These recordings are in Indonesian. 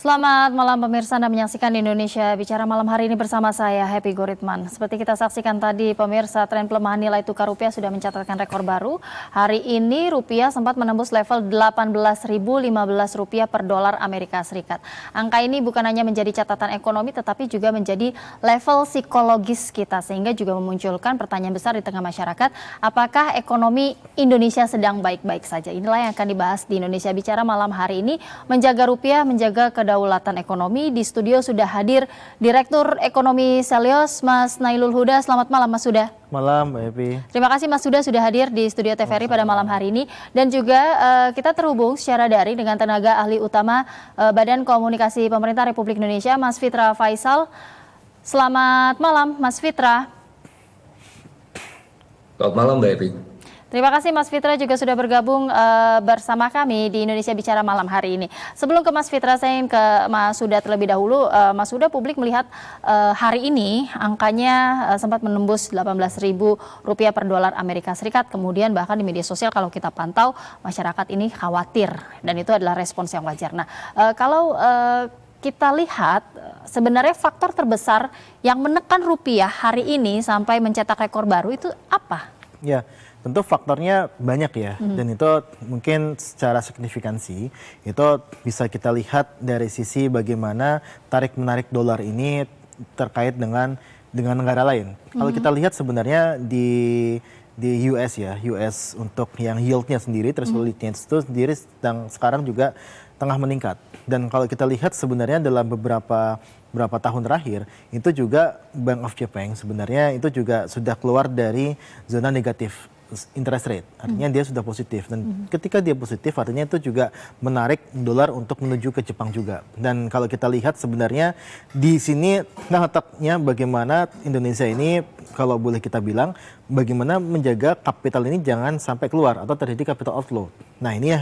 Selamat malam pemirsa, Anda menyaksikan Indonesia Bicara malam hari ini bersama saya Happy Goritman. Seperti kita saksikan tadi pemirsa, tren pelemahan nilai tukar rupiah sudah mencatatkan rekor baru. Hari ini rupiah sempat menembus level 18.015 rupiah per dolar Amerika Serikat. Angka ini bukan hanya menjadi catatan ekonomi tetapi juga menjadi level psikologis kita, sehingga juga memunculkan pertanyaan besar di tengah masyarakat, apakah ekonomi Indonesia sedang baik-baik saja? Inilah yang akan dibahas di Indonesia Bicara malam hari ini. Menjaga rupiah, menjaga kedaulatan ekonomi. Di studio sudah hadir Direktur Ekonomi Selyos, Mas Nailul Huda. Selamat malam, Mas Huda. Malam, Mbak Epi. Terima kasih Mas Huda sudah hadir di studio TVRI pada malam hari ini. Dan juga kita terhubung secara daring dengan tenaga ahli utama Badan Komunikasi Pemerintah Republik Indonesia, Mas Fitra Faisal. Selamat malam, Mas Fitra. Selamat malam, Mbak Epi. Terima kasih Mas Fitra juga sudah bergabung bersama kami di Indonesia Bicara malam hari ini. Sebelum ke Mas Fitra, saya ingin ke Mas Huda terlebih dahulu. Mas Huda, publik melihat hari ini angkanya sempat menembus 18.000 rupiah per dolar Amerika Serikat. Kemudian bahkan di media sosial kalau kita pantau, masyarakat ini khawatir dan itu adalah respons yang wajar. Nah, kalau kita lihat sebenarnya faktor terbesar yang menekan rupiah hari ini sampai mencetak rekor baru itu apa? Ya, tentu faktornya banyak ya, dan itu mungkin secara signifikansi itu bisa kita lihat dari sisi bagaimana tarik-menarik dolar ini terkait dengan negara lain. Kalau kita lihat sebenarnya di US ya, US untuk yang yieldnya sendiri, treasury-nya itu sendiri sekarang juga tengah meningkat. Dan kalau kita lihat sebenarnya dalam beberapa tahun terakhir itu juga Bank of Japan sebenarnya itu juga sudah keluar dari zona negatif interest rate, artinya dia sudah positif, dan ketika dia positif artinya itu juga menarik dolar untuk menuju ke Jepang juga. Dan kalau kita lihat sebenarnya di sini letaknya bagaimana Indonesia ini, kalau boleh kita bilang, bagaimana menjaga kapital ini jangan sampai keluar atau terjadi capital outflow. Nah, ini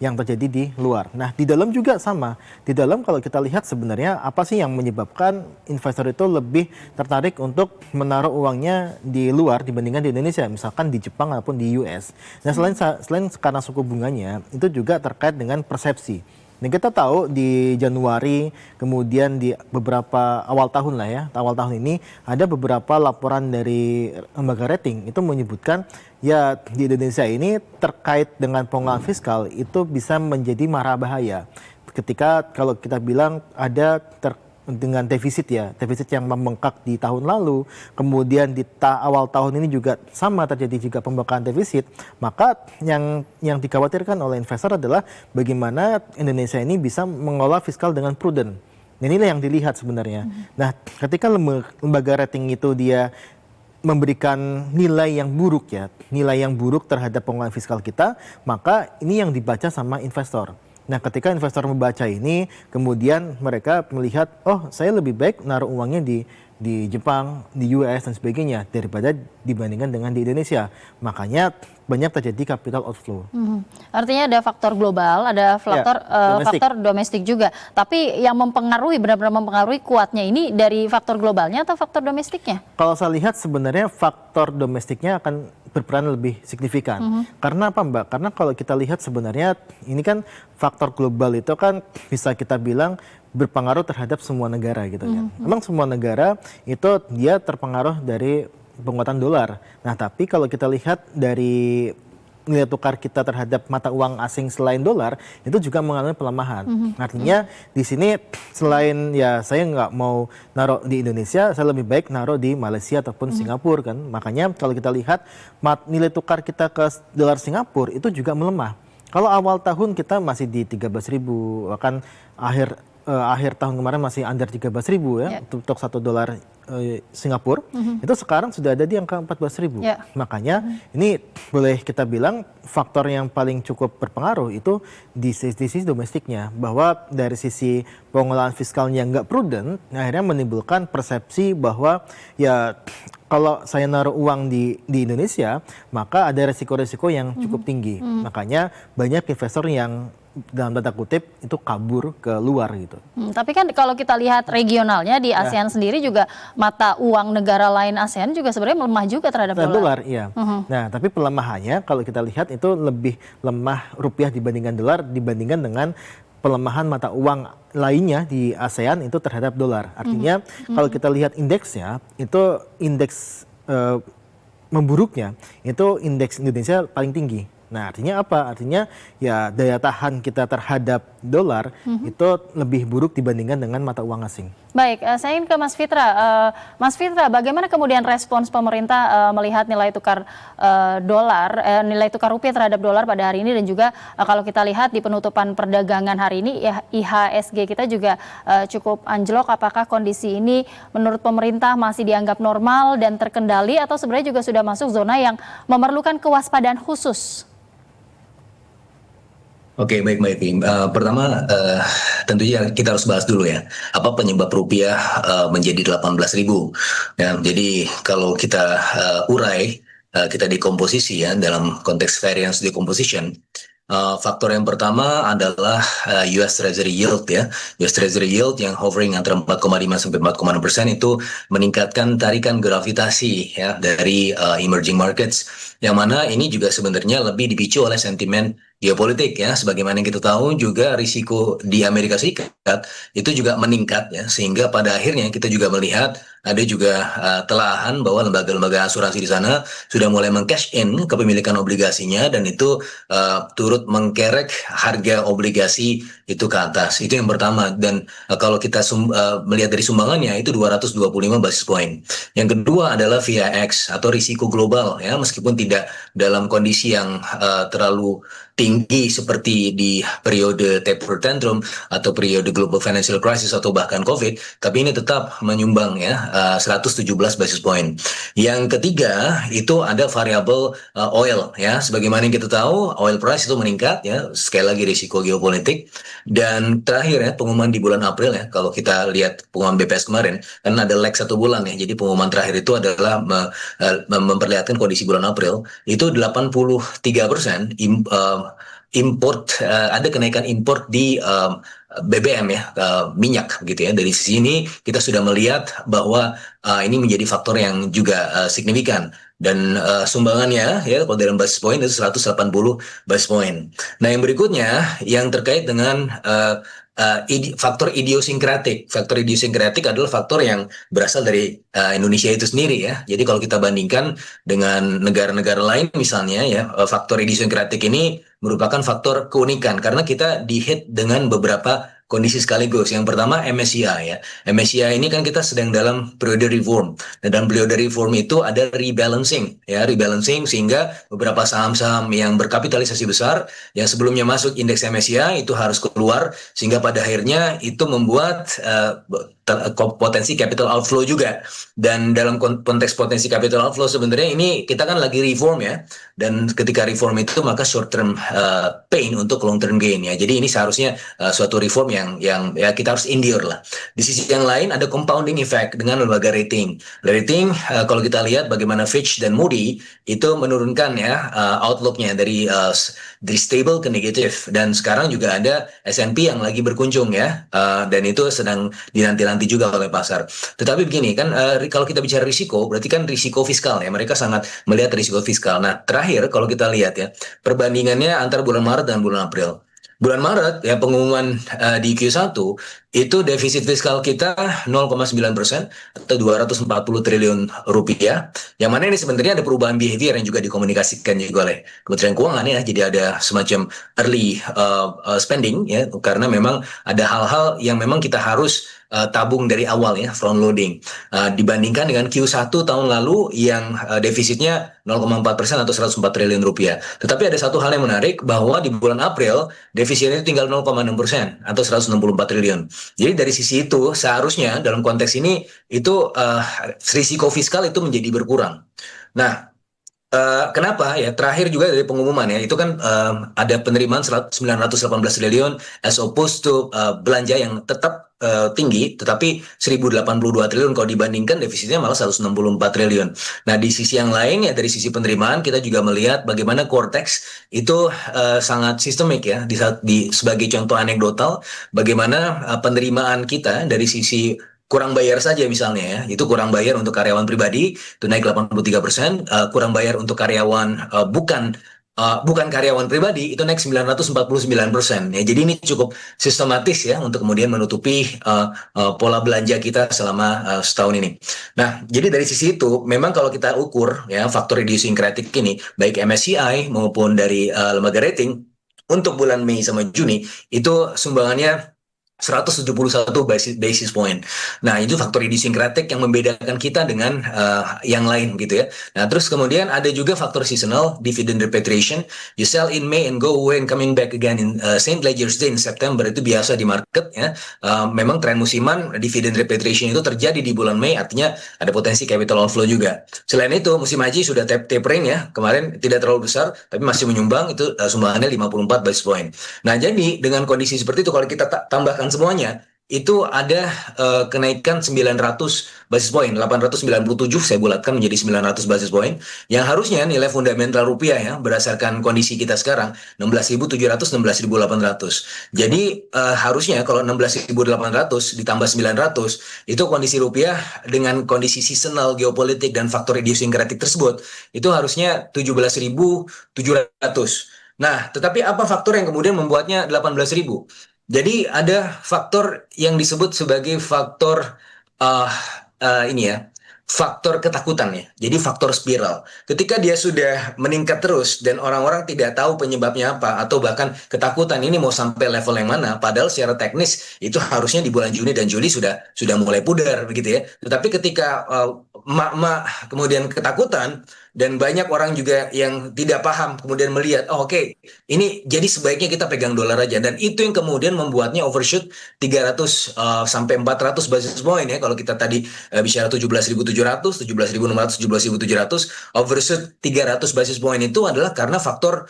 yang terjadi di luar. Nah, di dalam juga sama. Di dalam kalau kita lihat sebenarnya apa sih yang menyebabkan investor itu lebih tertarik untuk menaruh uangnya di luar dibandingkan di Indonesia, misalkan di Jepang ataupun di US. Nah, selain karena suku bunganya, itu juga terkait dengan persepsi. Dan kita tahu di Januari, kemudian di beberapa awal tahun lah ya, awal tahun ini ada beberapa laporan dari lembaga rating itu menyebutkan ya di Indonesia ini terkait dengan pengelolaan fiskal itu bisa menjadi mara bahaya. Ketika kalau kita bilang ada dengan defisit ya, defisit yang membengkak di tahun lalu, kemudian di awal tahun ini juga sama terjadi juga pembengkakan defisit, maka yang dikhawatirkan oleh investor adalah bagaimana Indonesia ini bisa mengelola fiskal dengan prudent. Inilah yang dilihat sebenarnya. Nah, ketika lembaga rating itu dia memberikan nilai yang buruk ya, nilai yang buruk terhadap pengelolaan fiskal kita, maka ini yang dibaca sama investor. Nah, ketika investor membaca ini, kemudian mereka melihat, oh saya lebih baik naruh uangnya di Jepang, di US dan sebagainya daripada dibandingkan dengan di Indonesia. Makanya banyak terjadi capital outflow. Artinya ada faktor global, ada faktor domestik juga. Tapi yang mempengaruhi, benar-benar mempengaruhi kuatnya ini dari faktor globalnya atau faktor domestiknya? Kalau saya lihat sebenarnya faktor domestiknya akan berperan lebih signifikan. Karena apa, Mbak? Karena kalau kita lihat sebenarnya ini kan faktor global itu kan bisa kita bilang berpengaruh terhadap semua negara gitu kan. Memang semua negara itu dia terpengaruh dari penguatan dolar. Nah, tapi kalau kita lihat dari nilai tukar kita terhadap mata uang asing selain dolar itu juga mengalami pelemahan. Artinya di sini selain ya saya nggak mau naruh di Indonesia, saya lebih baik naruh di Malaysia ataupun Singapura kan. Makanya kalau kita lihat nilai tukar kita ke dolar Singapura itu juga melemah. Kalau awal tahun kita masih di 13.000, bahkan akhir tahun kemarin masih under 13.000 ya untuk $1 Singapura, itu sekarang sudah ada di angka 14.000. Makanya ini boleh kita bilang faktor yang paling cukup berpengaruh itu di sisi domestiknya, bahwa dari sisi pengelolaan fiskalnya nggak prudent, akhirnya menimbulkan persepsi bahwa ya kalau saya naruh uang di Indonesia, maka ada resiko-resiko yang cukup tinggi. Makanya banyak investor yang dalam tanda kutip itu kabur ke luar gitu. Tapi kan kalau kita lihat regionalnya di ASEAN sendiri juga mata uang negara lain ASEAN juga sebenarnya melemah juga terhadap dolar. Iya. Nah, tapi pelemahannya kalau kita lihat itu lebih lemah rupiah dibandingkan dolar dibandingkan dengan pelemahan mata uang lainnya di ASEAN itu terhadap dolar. Artinya kalau kita lihat indeksnya, itu indeks memburuknya, itu indeks Indonesia paling tinggi. Nah, artinya apa? Artinya ya daya tahan kita terhadap dolar itu lebih buruk dibandingkan dengan mata uang asing. Baik, saya ingin ke Mas Fitra. Mas Fitra, bagaimana kemudian respons pemerintah melihat nilai tukar nilai tukar rupiah terhadap dolar pada hari ini, dan juga kalau kita lihat di penutupan perdagangan hari ini, IHSG kita juga cukup anjlok. Apakah kondisi ini menurut pemerintah masih dianggap normal dan terkendali, atau sebenarnya juga sudah masuk zona yang memerlukan kewaspadaan khusus? Oke, baik, baik. Pertama, tentunya kita harus bahas dulu ya, apa penyebab rupiah menjadi 18.000. Ya, jadi kalau kita urai, kita dekomposisi ya, dalam konteks variance decomposition, faktor yang pertama adalah US Treasury Yield ya. US Treasury Yield yang hovering antara 4,5 sampai 4,6% itu meningkatkan tarikan gravitasi ya dari emerging markets, yang mana ini juga sebenarnya lebih dipicu oleh sentimen geopolitik ya. Sebagaimana yang kita tahu juga risiko di Amerika Serikat itu juga meningkat ya, sehingga pada akhirnya kita juga melihat ada juga telahan bahwa lembaga-lembaga asuransi di sana sudah mulai meng-cash in kepemilikan obligasinya, dan itu turut mengkerek harga obligasi itu ke atas. Itu yang pertama. Dan kalau kita melihat dari sumbangannya itu 225 basis point. Yang kedua adalah VIX atau risiko global ya, meskipun tidak dalam kondisi yang terlalu tinggi seperti di periode taper tantrum atau periode global financial crisis atau bahkan COVID, tapi ini tetap menyumbang ya 117 basis point. Yang ketiga itu ada variabel oil ya, sebagaimana yang kita tahu oil price itu meningkat ya, sekali lagi risiko geopolitik. Dan terakhir ya, pengumuman di bulan April ya, kalau kita lihat pengumuman BPS kemarin kan ada lag 1 bulan ya, jadi pengumuman terakhir itu adalah memperlihatkan kondisi bulan April itu 83% import, ada kenaikan import di BBM ya, minyak gitu ya. Dari sisi ini kita sudah melihat bahwa ini menjadi faktor yang juga signifikan, dan sumbangannya ya kalau dalam basis point itu 180 basis point. Nah, yang berikutnya yang terkait dengan faktor idiosinkratik. Faktor idiosinkratik adalah faktor yang berasal dari Indonesia itu sendiri ya. Jadi kalau kita bandingkan dengan negara-negara lain misalnya ya, faktor idiosinkratik ini merupakan faktor keunikan karena kita di-hit dengan beberapa kondisi sekaligus. Yang pertama MSCI ya. MSCI ini kan kita sedang dalam periode reform. Dan dalam periode reform itu ada rebalancing ya, rebalancing sehingga beberapa saham-saham yang berkapitalisasi besar yang sebelumnya masuk indeks MSCI itu harus keluar, sehingga pada akhirnya itu membuat potensi capital outflow juga. Dan dalam konteks potensi capital outflow sebenarnya ini kita kan lagi reform ya, dan ketika reform itu maka short term pain untuk long term gain ya. Jadi ini seharusnya suatu reform yang ya kita harus endure lah. Di sisi yang lain ada compounding effect dengan lembaga rating. Rating kalau kita lihat bagaimana Fitch dan Moody itu menurunkan ya outlooknya dari stable ke negatif, dan sekarang juga ada S&P yang lagi berkunjung ya, dan itu sedang dinanti-nanti juga oleh pasar. Tetapi begini kan, kalau kita bicara risiko berarti kan risiko fiskal ya, mereka sangat melihat risiko fiskal. Nah, terakhir kalau kita lihat ya perbandingannya antara bulan Maret dan bulan April. Bulan Maret ya pengumuman di Q1 itu defisit fiskal kita 0,9% atau 240 triliun rupiah. Yang mana ini sebenarnya ada perubahan behavior yang juga dikomunikasikan juga oleh Kementerian Keuangan ya. Jadi ada semacam early spending ya, karena memang ada hal-hal yang memang kita harus tabung dari awal ya, front loading. Dibandingkan dengan Q1 tahun lalu yang defisitnya 0,4% atau 104 triliun rupiah. Tetapi ada satu hal yang menarik, bahwa di bulan April defisitnya itu tinggal 0,6% atau 164 triliun. Jadi dari sisi itu seharusnya dalam konteks ini itu risiko fiskal itu menjadi berkurang. Nah, kenapa ya, terakhir juga dari pengumuman ya itu kan ada penerimaan 918 triliun as opposed to belanja yang tetap tinggi tetapi 1082 triliun, kalau dibandingkan defisitnya malah 164 triliun. Nah, di sisi yang lain ya, dari sisi penerimaan kita juga melihat bagaimana Cortex itu sangat sistemik ya, sebagai contoh anekdotal bagaimana penerimaan kita dari sisi kurang bayar saja misalnya ya, itu kurang bayar untuk karyawan pribadi itu naik 83%, kurang bayar untuk karyawan bukan bukan karyawan pribadi itu naik 949%. Ya, jadi ini cukup sistematis ya untuk kemudian menutupi pola belanja kita selama setahun ini. Nah, jadi dari sisi itu memang kalau kita ukur ya faktor idiosyncratic ini baik MSCI maupun dari lembaga rating untuk bulan Mei sama Juni itu sumbangannya 171 basis point. Nah, itu faktor idiosyncratic yang membedakan kita dengan yang lain gitu ya. Nah, terus kemudian ada juga faktor seasonal, dividend repatriation. You sell in May and go away and coming back again in Saint Leger's Day in September, itu biasa di market ya. Memang tren musiman dividend repatriation itu terjadi di bulan Mei, artinya ada potensi capital outflow juga. Selain itu, musim haji sudah tapering ya. Kemarin tidak terlalu besar, tapi masih menyumbang, itu sumbangannya 54 basis point. Nah, jadi dengan kondisi seperti itu, kalau kita tambahkan semuanya, itu ada kenaikan 900 basis point, 897 saya bulatkan menjadi 900 basis point, yang harusnya nilai fundamental rupiah ya, berdasarkan kondisi kita sekarang, 16.700, 16.800. Jadi harusnya kalau 16.800 ditambah 900, itu kondisi rupiah dengan kondisi seasonal, geopolitik, dan faktor idiosinkratik tersebut, itu harusnya 17.700. Nah, tetapi apa faktor yang kemudian membuatnya 18.000? Jadi ada faktor yang disebut sebagai faktor uh, ini ya, faktor ketakutan ya. Jadi faktor spiral. Ketika dia sudah meningkat terus dan orang-orang tidak tahu penyebabnya apa atau bahkan ketakutan ini mau sampai level yang mana, padahal secara teknis itu harusnya di bulan Juni dan Juli sudah mulai pudar begitu ya. Tetapi ketika emak-emak kemudian ketakutan dan banyak orang juga yang tidak paham kemudian melihat, oh oke, ini jadi sebaiknya kita pegang dolar aja, dan itu yang kemudian membuatnya overshoot 300 sampai 400 basis point ya. Kalau kita tadi bicara 17.700, 17.600, 17.700, overshoot 300 basis point itu adalah karena faktor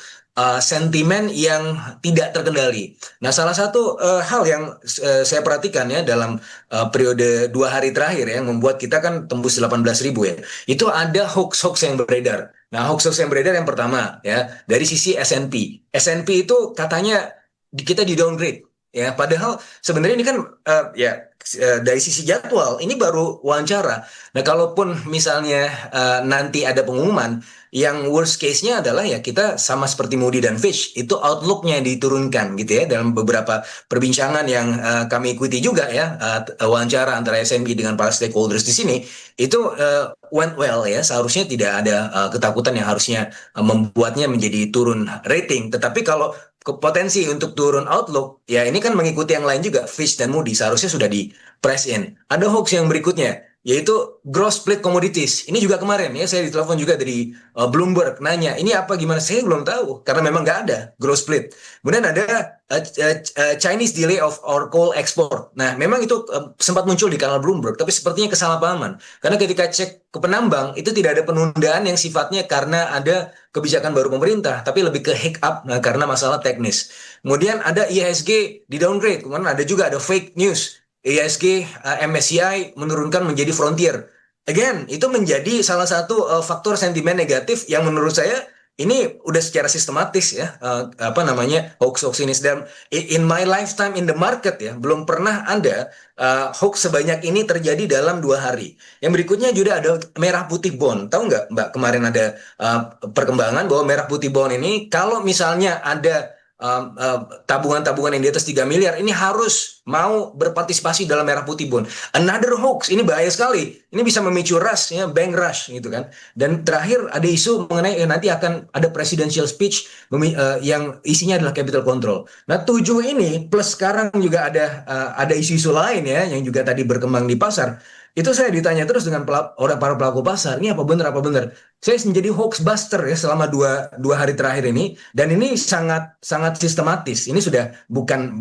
sentimen yang tidak terkendali. Nah, salah satu hal yang saya perhatikan ya dalam periode 2 hari terakhir ya, yang membuat kita kan tembus 18.000 ya, itu ada hoax-hoax yang beredar. Nah, hoax-hoax yang beredar yang pertama ya, dari sisi S&P. S&P itu katanya kita di downgrade ya, padahal sebenarnya ini kan dari sisi jadwal ini baru wawancara. Nah, kalaupun misalnya nanti ada pengumuman, yang worst case-nya adalah ya kita sama seperti Moody dan Fitch, itu outlook-nya diturunkan gitu ya. Dalam beberapa perbincangan yang kami ikuti juga ya, wawancara antara S&P dengan para stakeholders di sini, itu went well ya. Seharusnya tidak ada ketakutan yang harusnya membuatnya menjadi turun rating. Tetapi kalau potensi untuk turun outlook, ya ini kan mengikuti yang lain juga, Fitch dan Moody seharusnya sudah di press in. Ada hoax yang berikutnya, yaitu gross split commodities. Ini juga kemarin ya, saya ditelepon juga dari Bloomberg nanya, ini apa gimana? Saya belum tahu karena memang nggak ada gross split. Kemudian ada Chinese delay of our coal export. Nah, memang itu sempat muncul di kanal Bloomberg, tapi sepertinya kesalahpahaman. Karena ketika cek ke penambang, itu tidak ada penundaan yang sifatnya karena ada kebijakan baru pemerintah, tapi lebih ke hiccup karena masalah teknis. Kemudian ada IHSG di downgrade, kemudian ada juga ada fake news. IHSG MSCI menurunkan menjadi frontier. Again, itu menjadi salah satu faktor sentimen negatif yang menurut saya ini udah secara sistematis ya, hoax-hoax ini. Dan in my lifetime in the market ya, belum pernah ada hoax sebanyak ini terjadi dalam 2 hari. Yang berikutnya juga ada merah putih bond. Tahu nggak Mbak, kemarin ada perkembangan bahwa merah putih bond ini kalau misalnya ada tabungan-tabungan yang di atas 3 miliar ini harus mau berpartisipasi dalam merah putih bond. Another hoax, ini bahaya sekali. Ini bisa memicu rush ya, bank rush gitu kan. Dan terakhir ada isu mengenai nanti akan ada presidential speech yang isinya adalah capital control. Nah, 7 ini plus sekarang juga ada isu-isu lain ya yang juga tadi berkembang di pasar. Itu saya ditanya terus dengan para pelaku pasar, ini apa benar apa benar. Saya menjadi hoax buster ya selama dua hari terakhir ini, dan ini sangat sangat sistematis. Ini sudah bukan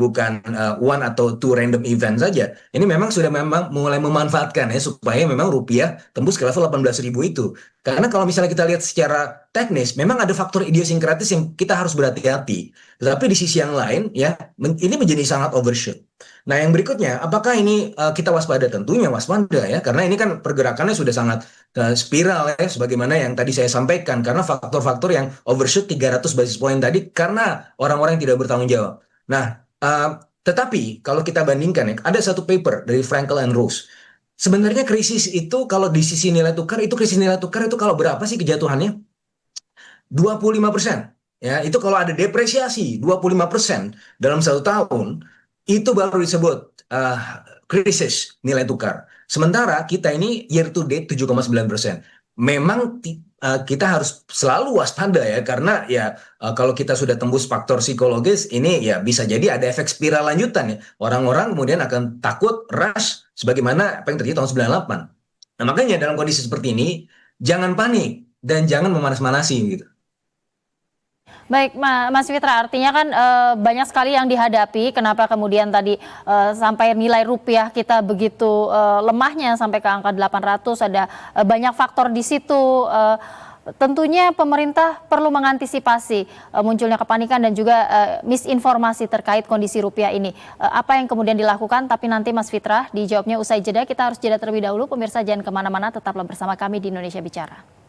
one atau two random event saja. Ini memang sudah mulai memanfaatkan ya supaya memang rupiah tembus ke level 18.000 itu. Karena kalau misalnya kita lihat secara teknis, memang ada faktor idiosinkratis yang kita harus berhati-hati. Tetapi di sisi yang lain ya, ini menjadi sangat overshoot. Nah, yang berikutnya, apakah ini kita waspada? Tentunya waspada ya, karena ini kan pergerakannya sudah sangat spiral ya, sebagaimana yang tadi saya sampaikan, karena faktor-faktor yang overshoot 300 basis point tadi karena orang-orang yang tidak bertanggung jawab. Nah, tetapi kalau kita bandingkan ya, ada satu paper dari Frankel and Rose. Sebenarnya krisis itu kalau di sisi nilai tukar, itu krisis nilai tukar itu kalau berapa sih kejatuhannya? 25%. ya itu kalau ada depresiasi 25% dalam 1 tahun, itu baru disebut krisis nilai tukar. Sementara kita ini year to date 7,9%. Memang kita harus selalu waspada ya, karena ya kalau kita sudah tembus faktor psikologis ini ya bisa jadi ada efek spiral lanjutan ya. Orang-orang kemudian akan takut rush sebagaimana apa yang terjadi tahun 98. Nah, makanya dalam kondisi seperti ini jangan panik dan jangan memanas-manasi gitu. Baik, Mas Fitra, artinya kan banyak sekali yang dihadapi. Kenapa kemudian tadi sampai nilai rupiah kita begitu lemahnya sampai ke angka 800? Ada banyak faktor di situ. Tentunya pemerintah perlu mengantisipasi munculnya kepanikan dan juga misinformasi terkait kondisi rupiah ini. Apa yang kemudian dilakukan? Tapi nanti Mas Fitra dijawabnya usai jeda. Kita harus jeda terlebih dahulu. Pemirsa jangan kemana-mana, tetaplah bersama kami di Indonesia Bicara.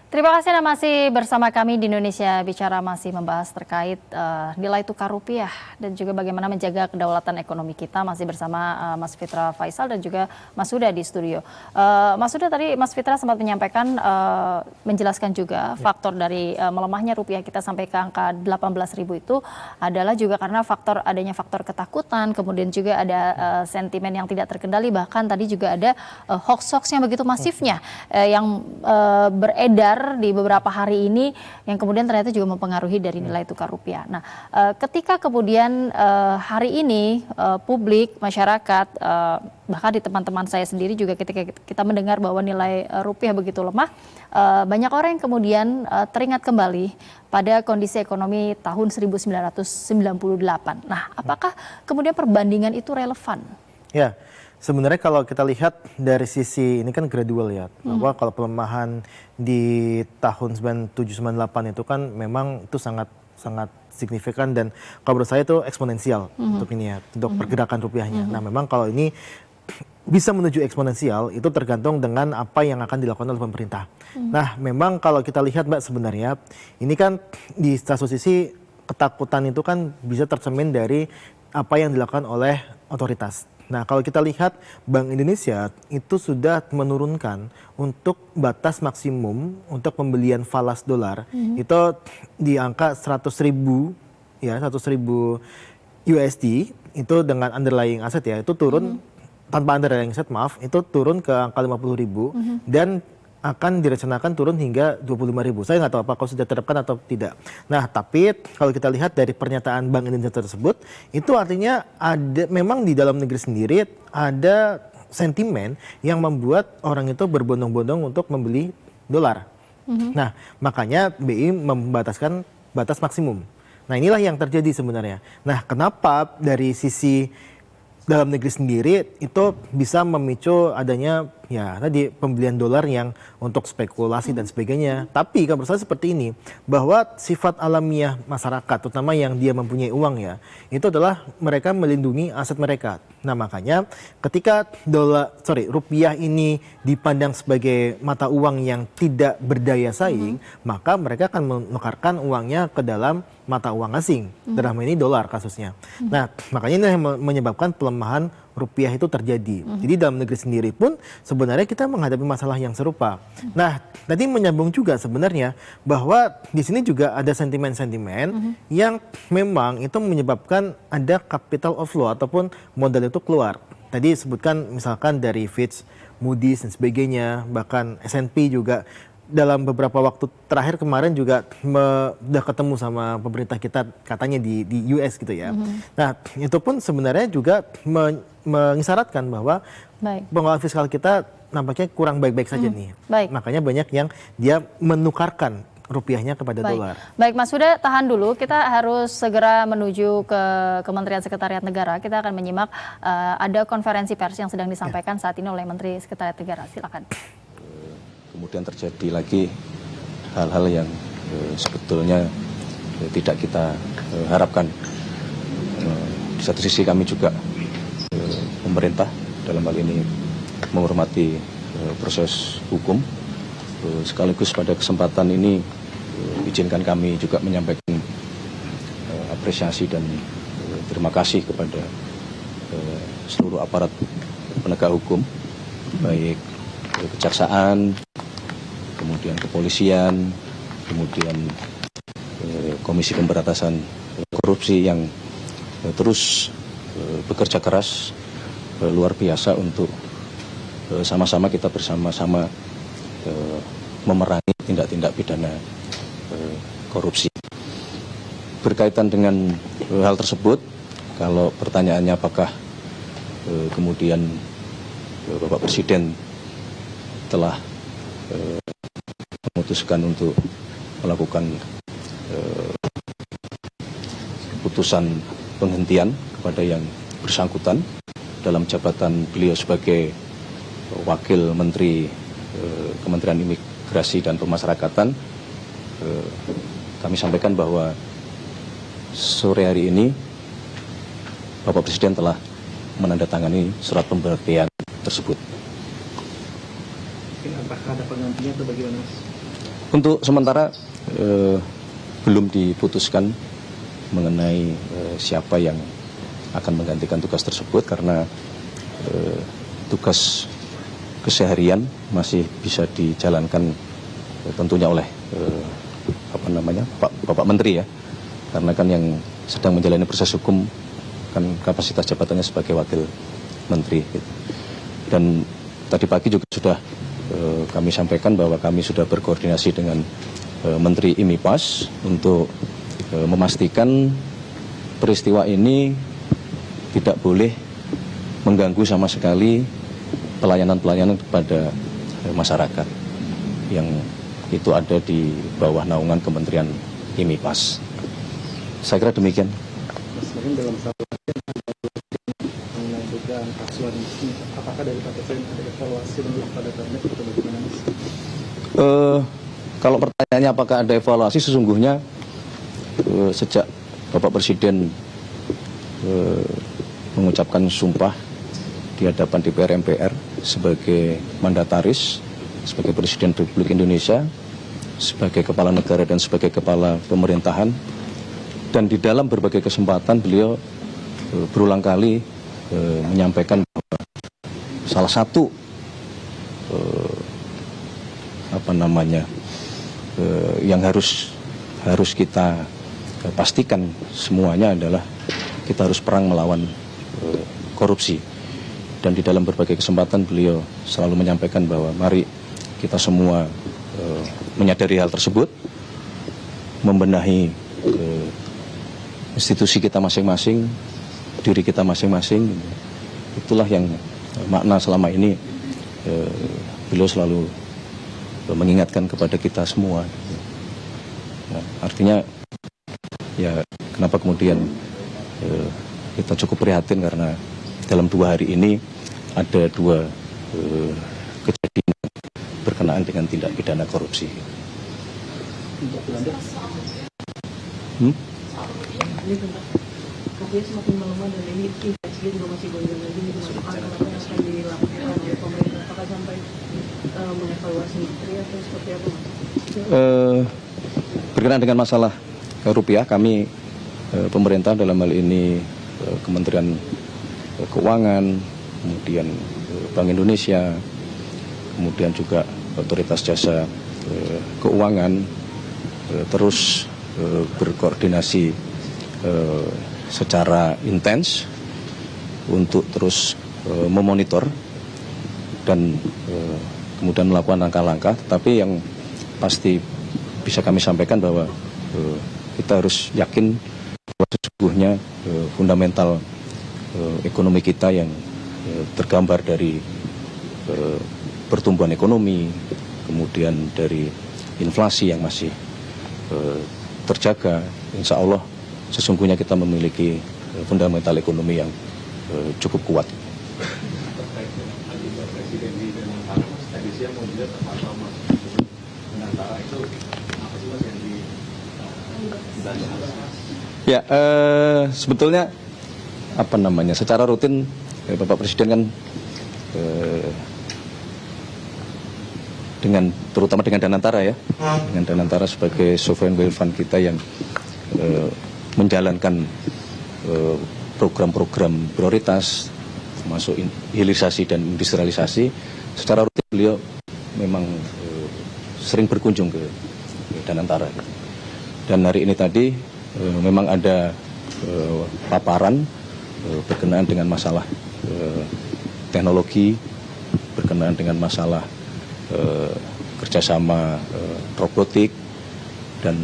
Terima kasih Anda masih bersama kami di Indonesia Bicara, masih membahas terkait nilai tukar rupiah dan juga bagaimana menjaga kedaulatan ekonomi kita. Masih bersama Mas Fitra Faisal dan juga Mas Huda di studio. Mas Huda, tadi Mas Fitra sempat menyampaikan, menjelaskan juga faktor dari melemahnya rupiah kita sampai ke angka 18.000 itu adalah juga karena adanya faktor ketakutan, kemudian juga ada sentimen yang tidak terkendali, bahkan tadi juga ada hoax-hoax yang begitu masifnya yang beredar di beberapa hari ini yang kemudian ternyata juga mempengaruhi dari nilai tukar rupiah. Nah, ketika kemudian hari ini publik, masyarakat, bahkan di teman-teman saya sendiri juga ketika kita mendengar bahwa nilai rupiah begitu lemah, banyak orang yang kemudian teringat kembali pada kondisi ekonomi tahun 1998. Nah, apakah kemudian perbandingan itu relevan? Ya. Sebenarnya kalau kita lihat dari sisi ini kan gradual ya, bahwa kalau pelemahan di tahun 97-98 itu kan memang itu sangat signifikan dan kalau menurut saya itu eksponensial untuk ini ya, untuk pergerakan rupiahnya. Nah, memang kalau ini bisa menuju eksponensial itu tergantung dengan apa yang akan dilakukan oleh pemerintah. Nah, memang kalau kita lihat Mbak, sebenarnya ini kan di satu sisi ketakutan itu kan bisa tercermin dari apa yang dilakukan oleh otoritas. Nah, kalau kita lihat Bank Indonesia itu sudah menurunkan untuk batas maksimum untuk pembelian falas dolar itu di angka 100.000 ya, 100.000 USD itu dengan underlying asset ya, itu turun tanpa underlying asset, maaf, itu turun ke angka 50.000 dan akan direncanakan turun hingga 25.000. Saya nggak tahu apakah sudah diterapkan atau tidak. Nah, tapi kalau kita lihat dari pernyataan Bank Indonesia tersebut, itu artinya ada memang di dalam negeri sendiri ada sentimen yang membuat orang itu berbondong-bondong untuk membeli dolar. Nah, makanya BI membataskan batas maksimum. Nah, inilah yang terjadi sebenarnya. Nah, kenapa dari sisi dalam negeri sendiri itu bisa memicu adanya ya tadi pembelian dolar yang untuk spekulasi dan sebagainya. Tapi kalau saya seperti ini, bahwa sifat alamiah masyarakat, terutama yang dia mempunyai uang ya, itu adalah mereka melindungi aset mereka. Nah makanya ketika rupiah ini dipandang sebagai mata uang yang tidak berdaya saing, maka mereka akan menukarkan uangnya ke dalam mata uang asing. Dalam ini dolar kasusnya. Nah makanya ini yang menyebabkan pelemahan rupiah itu terjadi. Jadi dalam negeri sendiri pun sebenarnya kita menghadapi masalah yang serupa. Nah, tadi menyambung juga sebenarnya bahwa di sini juga ada sentimen-sentimen yang memang itu menyebabkan ada capital outflow ataupun modal itu keluar. Tadi sebutkan misalkan dari Fitch, Moody's dan sebagainya, bahkan S&P juga dalam beberapa waktu terakhir kemarin juga udah ketemu sama pemerintah kita katanya di US gitu ya. Nah itu pun sebenarnya juga mengisyaratkan bahwa pengelolaan fiskal kita nampaknya kurang baik-baik saja nih. Makanya banyak yang dia menukarkan rupiahnya kepada dolar. Baik Mas Huda, tahan dulu. Kita harus segera menuju ke Kementerian Sekretariat Negara. Kita akan menyimak ada konferensi pers yang sedang disampaikan saat ini oleh Menteri Sekretariat Negara. Silakan. Kemudian terjadi lagi hal-hal yang sebetulnya tidak kita harapkan. Di satu sisi kami juga pemerintah dalam hal ini menghormati proses hukum. Sekaligus pada kesempatan ini izinkan kami juga menyampaikan apresiasi dan terima kasih kepada seluruh aparat penegak hukum, baik kejaksaan, kemudian kepolisian, kemudian Komisi Pemberantasan Korupsi yang terus bekerja keras luar biasa untuk sama-sama kita bersama-sama memerangi tindak-tindak pidana korupsi. Berkaitan dengan hal tersebut, kalau pertanyaannya apakah kemudian Bapak Presiden telah memutuskan untuk melakukan putusan penghentian kepada yang bersangkutan dalam jabatan beliau sebagai Wakil Menteri Kementerian Imigrasi dan Pemasyarakatan. Kami sampaikan bahwa sore hari ini Bapak Presiden telah menandatangani surat pemberhentian tersebut. Apakah ada penggantinya atau bagaimana, Mas? Untuk sementara belum diputuskan mengenai siapa yang akan menggantikan tugas tersebut karena tugas keseharian masih bisa dijalankan tentunya oleh Bapak Menteri ya, karena kan yang sedang menjalani proses hukum kan kapasitas jabatannya sebagai Wakil Menteri gitu. Dan tadi pagi juga sudah kami sampaikan bahwa kami sudah berkoordinasi dengan Menteri IMIPAS untuk memastikan peristiwa ini tidak boleh mengganggu sama sekali pelayanan-pelayanan kepada masyarakat yang itu ada di bawah naungan Kementerian IMIPAS. Saya kira demikian. Mas, mungkin dalam satu mengenai dugaan kasuan ini, apakah dari Pak Presiden ada evaluasi pada kabinet atau bagaimana, Mas? Kalau pertanyaannya apakah ada evaluasi, sesungguhnya sejak Bapak Presiden mengucapkan sumpah di hadapan DPR MPR sebagai mandataris, sebagai Presiden Republik Indonesia, sebagai kepala negara dan sebagai kepala pemerintahan, dan di dalam berbagai kesempatan beliau berulang kali menyampaikan bahwa salah satu yang harus kita pastikan semuanya adalah kita harus perang melawan korupsi. Dan di dalam berbagai kesempatan beliau selalu menyampaikan bahwa mari kita semua menyadari hal tersebut, membenahi institusi kita masing-masing, diri kita masing-masing. Itulah yang makna selama ini beliau selalu mengingatkan kepada kita semua. Nah, artinya ya kenapa kemudian kita cukup prihatin karena dalam 2 hari ini ada 2 bersamaan dengan tindak pidana korupsi. Untuk Belanda, Rupiah semakin melemah dan ini inflasi juga masih gonjang lagi gitu Mas. Apa yang akan dilakukan oleh pemerintah? Apakah sampai mengevaluasi menteri atau seperti apa Mas? Berkenaan dengan masalah rupiah, kami pemerintah dalam hal ini Kementerian Keuangan, kemudian Bank Indonesia, kemudian juga Otoritas Jasa Keuangan terus berkoordinasi secara intens untuk terus memonitor dan kemudian melakukan langkah-langkah. Tetapi yang pasti bisa kami sampaikan bahwa kita harus yakin bahwa sesungguhnya fundamental ekonomi kita yang tergambar dari pertumbuhan ekonomi, kemudian dari inflasi yang masih terjaga, insya Allah sesungguhnya kita memiliki fundamental ekonomi yang cukup kuat. terkait dengan agenda Presiden di Denantara, Mas, tadi siang mau dilihat apa Mas Denantara itu apa sih Mas yang dibahas? Ya, sebetulnya apa namanya? Secara rutin Bapak Presiden kan terutama dengan Danantara ya, dengan Danantara sebagai sovereign wealth fund kita yang menjalankan program-program prioritas, termasuk hilirisasi dan industrialisasi. Secara rutin beliau memang sering berkunjung ke Danantara. Dan hari ini tadi memang ada paparan berkenaan dengan masalah teknologi, berkenaan dengan masalah kerjasama robotik dan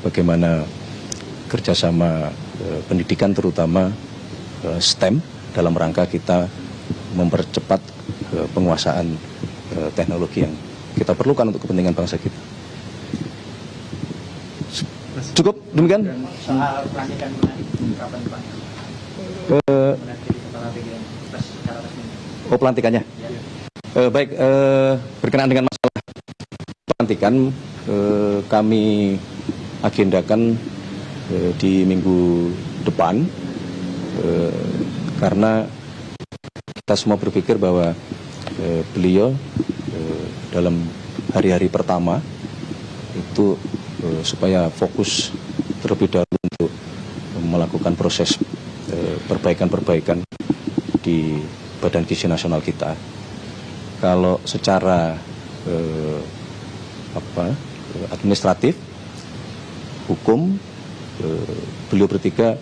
bagaimana kerjasama pendidikan terutama STEM dalam rangka kita mempercepat penguasaan teknologi yang kita perlukan untuk kepentingan bangsa kita. Cukup demikian. Soal pelantikan menarik kapan Pak? Pelantikannya. Baik, berkenaan dengan masalah pelantikan, kami agendakan di minggu depan, karena kita semua berpikir bahwa beliau dalam hari-hari pertama itu supaya fokus terlebih dahulu untuk melakukan proses perbaikan-perbaikan di Badan Gizi Nasional kita. Kalau secara administratif, hukum, beliau bertiga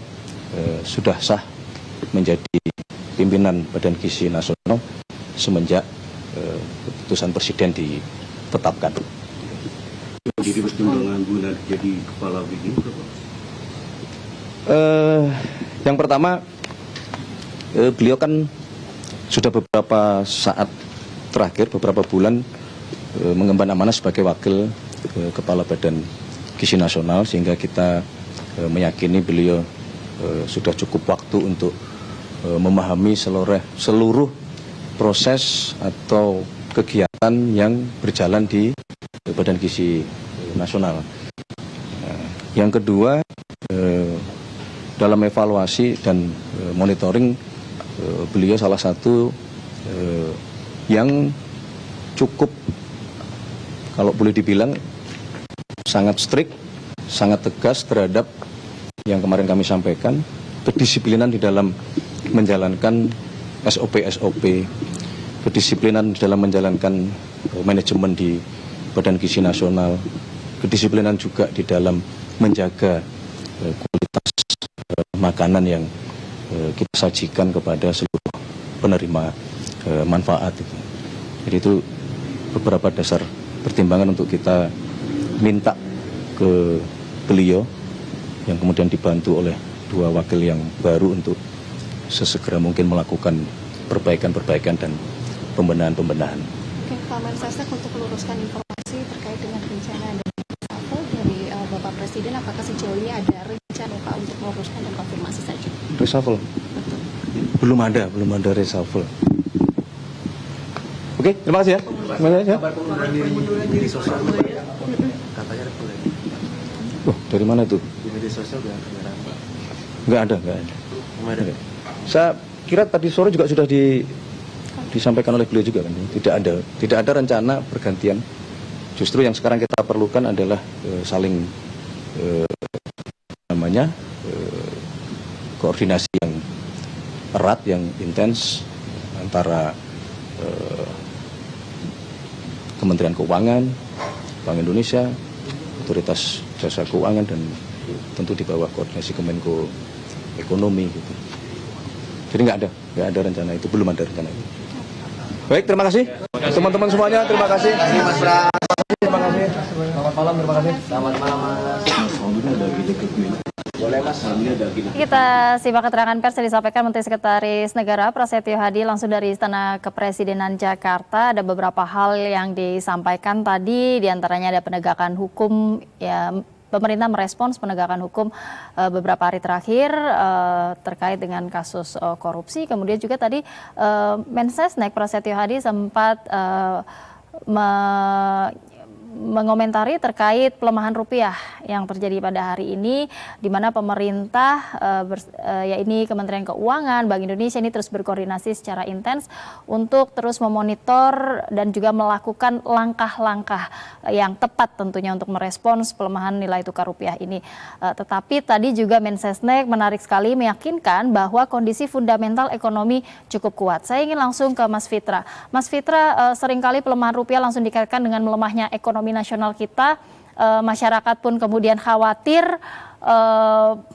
sudah sah menjadi pimpinan Badan Gizi Nasional semenjak keputusan Presiden ditetapkan. Jadi pertimbangan guna jadi kepala BIN berapa? Yang pertama, beliau kan sudah beberapa saat terakhir, beberapa bulan mengemban amanah sebagai wakil kepala Badan Gizi Nasional, sehingga kita meyakini beliau sudah cukup waktu untuk memahami seluruh proses atau kegiatan yang berjalan di Badan Gizi Nasional. Yang kedua, dalam evaluasi dan monitoring, beliau salah satu yang cukup, kalau boleh dibilang, sangat strict, sangat tegas terhadap yang kemarin kami sampaikan, kedisiplinan di dalam menjalankan SOP, kedisiplinan di dalam menjalankan manajemen di Badan Gizi Nasional, kedisiplinan juga di dalam menjaga kualitas makanan yang kita sajikan kepada seluruh penerima manfaat. Jadi itu beberapa dasar pertimbangan untuk kita minta ke beliau, yang kemudian dibantu oleh dua wakil yang baru untuk sesegera mungkin melakukan perbaikan-perbaikan dan pembenahan-pembenahan. Oke, Pak Mensesnek, untuk meluruskan informasi terkait dengan rencana dan reshuffle dari Bapak Presiden, apakah sejauh ini ada rencana Pak untuk meluruskan dan konfirmasi saja? Reshuffle? Belum ada reshuffle. Oke, terima kasih ya. Terima kasih ya. Pengunduran diri sosial media, katanya ada polemik. Oh, dari mana itu? Di media sosial udah ada. Nggak ada. Kemarin. Saya kira tadi sore juga sudah disampaikan oleh beliau juga kan. Tidak ada rencana pergantian. Justru yang sekarang kita perlukan adalah saling koordinasi yang erat, yang intens antara Kementerian Keuangan, Bank Indonesia, Otoritas Jasa Keuangan, dan tentu di bawah koordinasi Kemenko Ekonomi gitu. Jadi nggak ada rencana itu, belum ada rencana itu. Baik, terima kasih teman-teman semuanya, terima kasih. Terima kasih. Selamat malam, terima kasih. Selamat malam, Mas. Boleh, Mas. Kita simak keterangan pers yang disampaikan Menteri Sekretaris Negara Prasetyo Hadi langsung dari Istana Kepresidenan Jakarta. Ada beberapa hal yang disampaikan tadi, diantaranya ada penegakan hukum, ya pemerintah merespons penegakan hukum beberapa hari terakhir terkait dengan kasus korupsi. Kemudian juga tadi Mensesnek Prasetyo Hadi sempat mengomentari terkait pelemahan rupiah yang terjadi pada hari ini, di mana pemerintah, yakni Kementerian Keuangan, Bank Indonesia ini terus berkoordinasi secara intens untuk terus memonitor dan juga melakukan langkah-langkah yang tepat tentunya untuk merespons pelemahan nilai tukar rupiah ini. Tetapi tadi juga Mensesnek menarik sekali meyakinkan bahwa kondisi fundamental ekonomi cukup kuat. Saya ingin langsung ke Mas Fitra. Mas Fitra, seringkali pelemahan rupiah langsung dikaitkan dengan melemahnya ekonomi nasional kita, masyarakat pun kemudian khawatir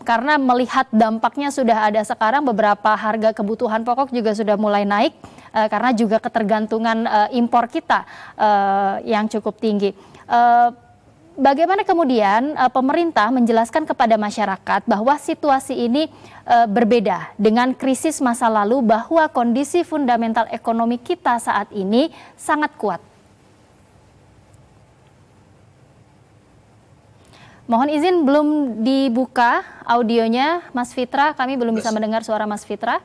karena melihat dampaknya sudah ada sekarang, beberapa harga kebutuhan pokok juga sudah mulai naik karena juga ketergantungan impor kita yang cukup tinggi. Bagaimana kemudian pemerintah menjelaskan kepada masyarakat bahwa situasi ini berbeda dengan krisis masa lalu, bahwa kondisi fundamental ekonomi kita saat ini sangat kuat? Mohon izin, belum dibuka audionya Mas Fitra, kami belum bisa mendengar suara Mas Fitra.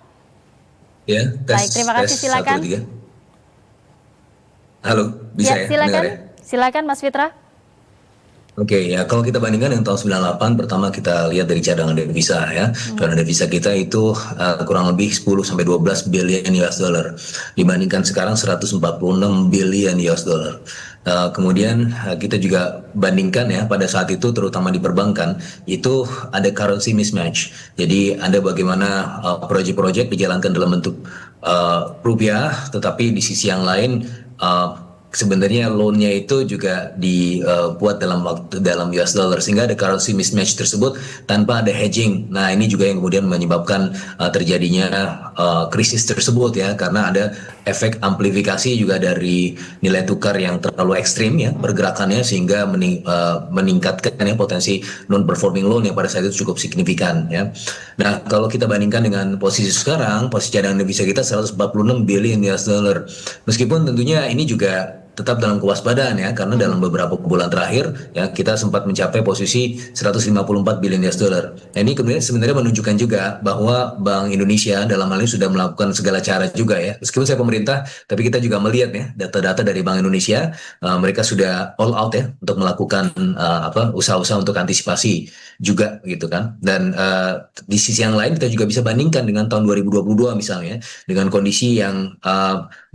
Ya, baik, terima kasih, silakan. 1, 2, 3. Halo, bisa ya? Silakan, ya? Silakan Mas Fitra. Oke, ya kalau kita bandingkan dengan tahun 98, pertama kita lihat dari cadangan devisa ya. Cadangan devisa kita itu kurang lebih 10 sampai 12 billion US dollar dibandingkan sekarang 146 billion US dollar. Kemudian kita juga bandingkan ya, pada saat itu terutama di perbankan itu ada currency mismatch. Jadi ada bagaimana proyek-proyek dijalankan dalam bentuk rupiah, tetapi di sisi yang lain sebenarnya loan-nya itu juga dibuat dalam US dollar, sehingga ada currency mismatch tersebut tanpa ada hedging. Nah, ini juga yang kemudian menyebabkan terjadinya krisis tersebut ya, karena ada efek amplifikasi juga dari nilai tukar yang terlalu ekstrim ya pergerakannya, sehingga meningkatkan ya potensi non performing loan yang pada saat itu cukup signifikan ya. Nah, kalau kita bandingkan dengan posisi sekarang, posisi cadangan devisa kita 146 billion US dollar. Meskipun tentunya ini juga tetap dalam kewaspadaan ya, karena dalam beberapa bulan terakhir ya kita sempat mencapai posisi 154 billion US dollar. Nah, ini kemudian sebenarnya menunjukkan juga bahwa Bank Indonesia dalam hal ini sudah melakukan segala cara juga ya. Meskipun saya pemerintah, tapi kita juga melihat ya data-data dari Bank Indonesia, mereka sudah all out ya untuk melakukan usaha-usaha untuk antisipasi juga gitu kan. Dan di sisi yang lain kita juga bisa bandingkan dengan tahun 2022 misalnya, dengan kondisi yang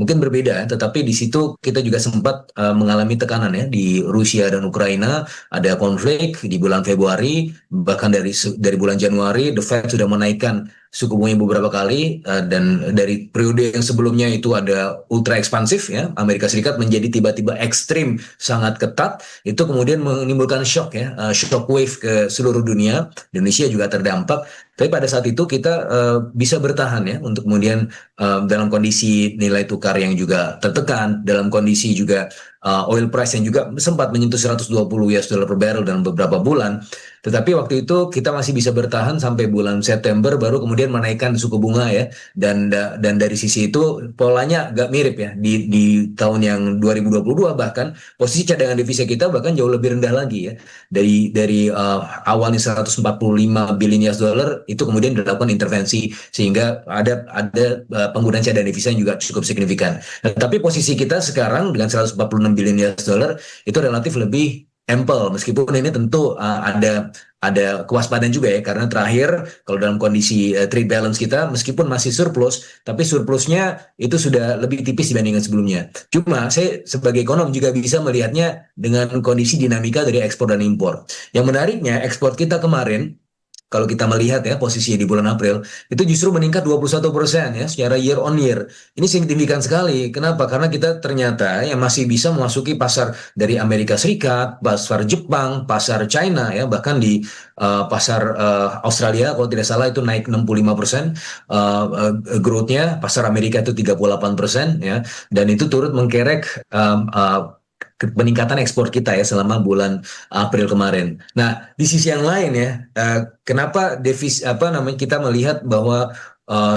mungkin berbeda, tetapi di situ kita juga sempat mengalami tekanan ya di Rusia dan Ukraina, ada konflik di bulan Februari, bahkan dari bulan Januari The Fed sudah menaikkan suku bunga beberapa kali, dan dari periode yang sebelumnya itu ada ultra ekspansif ya, Amerika Serikat menjadi tiba-tiba ekstrim sangat ketat, itu kemudian menimbulkan shock ya, shock wave ke seluruh dunia. Indonesia juga terdampak, tapi pada saat itu kita bisa bertahan ya, untuk kemudian dalam kondisi nilai tukar yang juga tertekan, dalam kondisi juga oil price yang juga sempat menyentuh 120 US dollar per barrel dalam beberapa bulan. Tetapi waktu itu kita masih bisa bertahan sampai bulan September, baru kemudian menaikkan suku bunga ya. Dan dari sisi itu polanya agak mirip ya. Di tahun yang 2022 bahkan posisi cadangan devisa kita bahkan jauh lebih rendah lagi ya. Dari awalnya 145 billion US dollar itu kemudian dilakukan intervensi sehingga ada penggunaan cadangan devisa yang juga cukup signifikan. Tapi posisi kita sekarang dengan 146 billion US dollar itu relatif lebih ample, meskipun ini tentu ada kewaspadaan juga ya, karena terakhir kalau dalam kondisi trade balance kita meskipun masih surplus, tapi surplusnya itu sudah lebih tipis dibandingkan sebelumnya. Cuma saya sebagai ekonom juga bisa melihatnya dengan kondisi dinamika dari ekspor dan impor. Yang menariknya ekspor kita kemarin, kalau kita melihat ya posisinya di bulan April itu justru meningkat 21% ya secara year on year. Ini signifikan sekali. Kenapa? Karena kita ternyata yang masih bisa memasuki pasar dari Amerika Serikat, pasar Jepang, pasar China ya, bahkan di pasar Australia kalau tidak salah itu naik 65% growth-nya, pasar Amerika itu 38% ya, dan itu turut mengkerek peningkatan ekspor kita ya selama bulan April kemarin. Nah, di sisi yang lain ya, kenapa kita melihat bahwa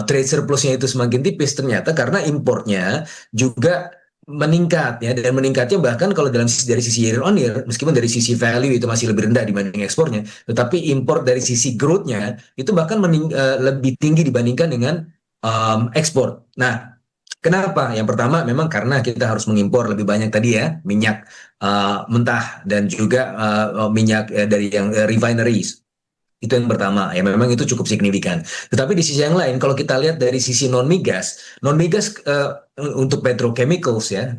trade surplusnya itu semakin tipis, ternyata karena importnya juga meningkat ya, dan meningkatnya bahkan kalau dari sisi year on year, meskipun dari sisi value itu masih lebih rendah dibanding ekspornya, tetapi import dari sisi growth-nya itu bahkan lebih tinggi dibandingkan dengan ekspor. Nah, kenapa? Yang pertama memang karena kita harus mengimpor lebih banyak tadi ya, minyak mentah dan juga minyak dari yang refineries. Itu yang pertama, ya memang itu cukup signifikan. Tetapi di sisi yang lain, kalau kita lihat dari sisi non-migas untuk petrochemicals ya,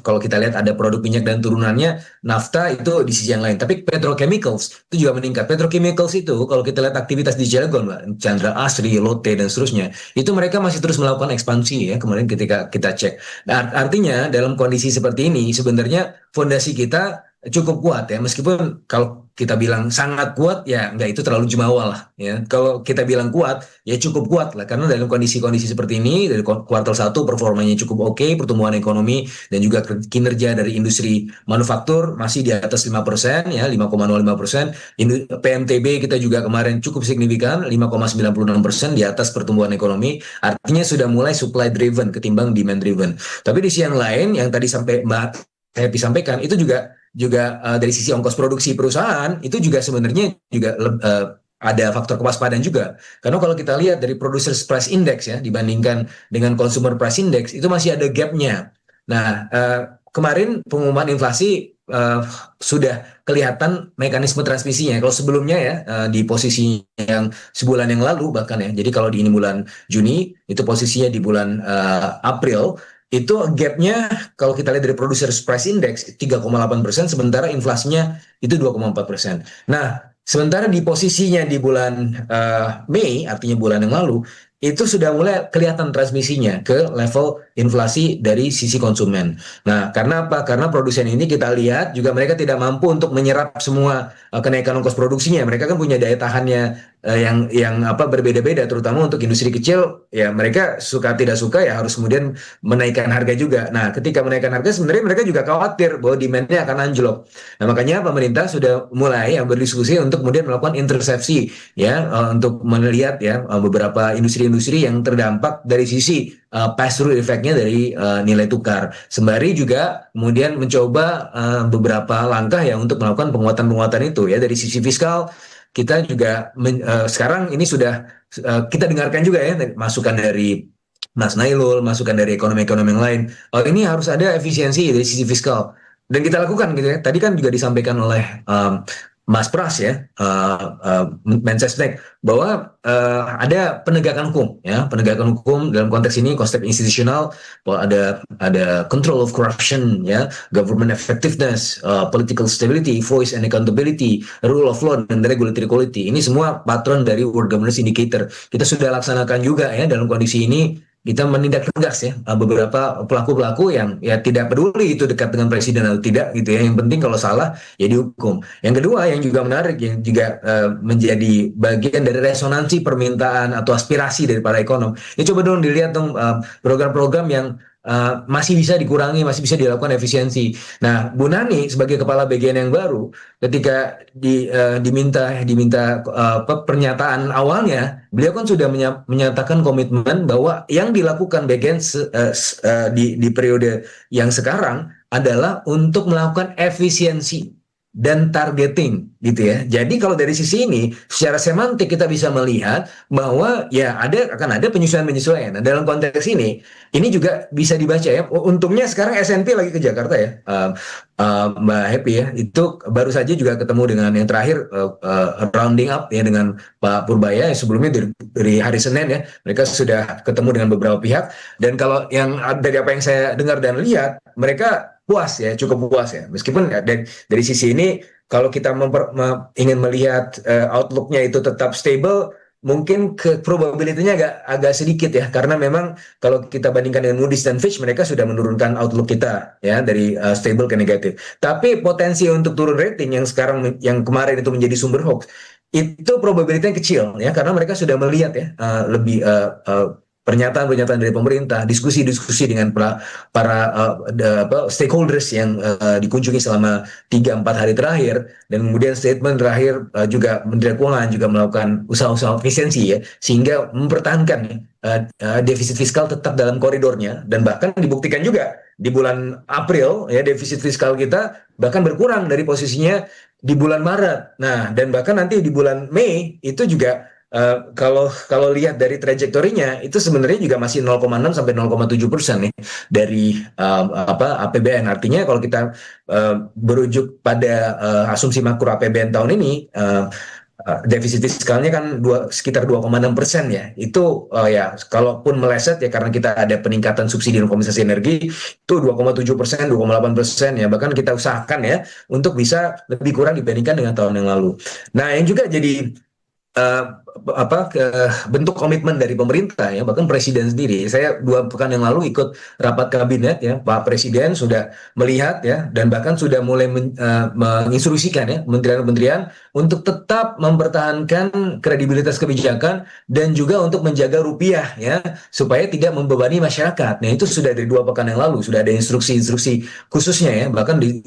kalau kita lihat ada produk minyak dan turunannya, nafta itu di sisi yang lain. Tapi petrochemicals itu juga meningkat. Petrochemicals itu kalau kita lihat aktivitas di Cilegon, Mbak, Chandra Asri, Lotte dan seterusnya, itu mereka masih terus melakukan ekspansi ya. Kemarin ketika kita cek, nah, artinya dalam kondisi seperti ini sebenarnya fondasi kita cukup kuat ya, meskipun kalau kita bilang sangat kuat ya enggak, itu terlalu jumawa lah ya. Kalau kita bilang kuat ya cukup kuat lah, karena dalam kondisi-kondisi seperti ini dari kuartal 1 performanya cukup oke, pertumbuhan ekonomi dan juga kinerja dari industri manufaktur masih di atas 5% ya, 5,05%. PMTB kita juga kemarin cukup signifikan 5,96% di atas pertumbuhan ekonomi, artinya sudah mulai supply driven ketimbang demand driven. Tapi di sisi yang lain yang tadi sampai Mbak Happy sampaikan itu juga dari sisi ongkos produksi perusahaan itu juga sebenarnya juga ada faktor kewaspadaan juga. Karena kalau kita lihat dari Producers Price Index ya dibandingkan dengan Consumer Price Index itu masih ada gap-nya. Nah, kemarin pengumuman inflasi sudah kelihatan mekanisme transmisinya. Kalau sebelumnya ya di posisi yang sebulan yang lalu bahkan ya. Jadi kalau di ini bulan Juni itu posisinya di bulan April itu gapnya kalau kita lihat dari Producers Price Index 3,8%, sementara inflasinya itu 2,4%. Nah, sementara di posisinya di bulan Mei, artinya bulan yang lalu, itu sudah mulai kelihatan transmisinya ke level inflasi dari sisi konsumen. Nah, karena apa? Karena produsen ini kita lihat juga mereka tidak mampu untuk menyerap semua kenaikan ongkos produksinya. Mereka kan punya daya tahannya yang berbeda-beda, terutama untuk industri kecil ya, mereka suka tidak suka ya harus kemudian menaikkan harga juga. Nah, ketika menaikkan harga sebenarnya mereka juga khawatir bahwa demand-nya akan anjlok. Nah, makanya pemerintah sudah mulai berdiskusi untuk kemudian melakukan intersepsi ya, untuk melihat ya beberapa industri-industri yang terdampak dari sisi pass-through efeknya dari nilai tukar. Sembari juga kemudian mencoba beberapa langkah ya untuk melakukan penguatan-penguatan itu ya. Dari sisi fiskal kita juga sekarang ini sudah kita dengarkan juga ya masukan dari Mas Nailul, masukan dari ekonomi-ekonomi yang lain. Ini harus ada efisiensi dari sisi fiskal dan kita lakukan gitu ya. Tadi kan juga disampaikan oleh Mas Pras ya, Mensesnek, bahwa ada penegakan hukum ya, penegakan hukum dalam konteks ini konsep institusional, bahwa ada control of corruption ya, government effectiveness, political stability, voice and accountability, rule of law dan regulatory quality. Ini semua patron dari World Governance Indicator. Kita sudah laksanakan juga ya dalam kondisi ini. Kita menindak tegas ya beberapa pelaku-pelaku yang ya tidak peduli itu dekat dengan presiden atau tidak gitu ya. Yang penting kalau salah ya dihukum. Yang kedua yang juga menarik, yang juga menjadi bagian dari resonansi permintaan atau aspirasi dari para ekonom. Ya coba dong dilihat dong program-program yang masih bisa dikurangi, masih bisa dilakukan efisiensi. Nah, Bu Nani sebagai kepala BGN yang baru, ketika diminta pernyataan awalnya, beliau kan sudah menyatakan komitmen bahwa yang dilakukan BGN di periode yang sekarang adalah untuk melakukan efisiensi dan targeting gitu ya. Jadi kalau dari sisi ini secara semantik kita bisa melihat bahwa ya akan ada penyesuaian-penyesuaian. Nah, dalam konteks ini juga bisa dibaca ya. Untungnya sekarang S&P lagi ke Jakarta ya, Mbak Happy ya. Itu baru saja juga ketemu dengan yang terakhir rounding up ya dengan Pak Purbaya yang sebelumnya dari hari Senin ya. Mereka sudah ketemu dengan beberapa pihak, dan kalau yang dari apa yang saya dengar dan lihat, mereka puas ya, cukup puas ya. Meskipun dari sisi ini kalau kita ingin melihat outlook-nya itu tetap stable, mungkin probability-nya agak sedikit ya, karena memang kalau kita bandingkan dengan Moody's dan Fitch, mereka sudah menurunkan outlook kita ya dari stable ke negatif. Tapi potensi untuk turun rating yang kemarin itu menjadi sumber hoax, itu probability-nya kecil ya, karena mereka sudah melihat ya lebih pernyataan-pernyataan dari pemerintah, diskusi-diskusi dengan para stakeholders yang dikunjungi selama 3-4 hari terakhir, dan kemudian statement terakhir juga Menteri Keuangan juga melakukan usaha-usaha efisiensi ya, sehingga mempertahankan defisit fiskal tetap dalam koridornya, dan bahkan dibuktikan juga di bulan April ya, defisit fiskal kita bahkan berkurang dari posisinya di bulan Maret. Nah, dan bahkan nanti di bulan Mei itu juga kalau lihat dari trajektorinya itu sebenarnya juga masih 0,6 sampai 0,7% nih dari APBN. Artinya kalau kita berujuk pada asumsi makro APBN tahun ini, defisit fiskalnya kan sekitar 2,6% ya. Itu ya kalaupun meleset ya, karena kita ada peningkatan subsidi dan kompensasi energi, itu 2,7%, 2,8% ya. Bahkan kita usahakan ya untuk bisa lebih kurang dibandingkan dengan tahun yang lalu. Nah, yang juga jadi bentuk komitmen dari pemerintah ya, bahkan Presiden sendiri. Saya 2 pekan yang lalu ikut rapat kabinet ya, Pak Presiden sudah melihat ya, dan bahkan sudah mulai menginstruksikan ya kementerian-kementerian untuk tetap mempertahankan kredibilitas kebijakan dan juga untuk menjaga rupiah ya, supaya tidak membebani masyarakat. Nah, itu sudah dari 2 pekan yang lalu sudah ada instruksi-instruksi khususnya ya, bahkan dari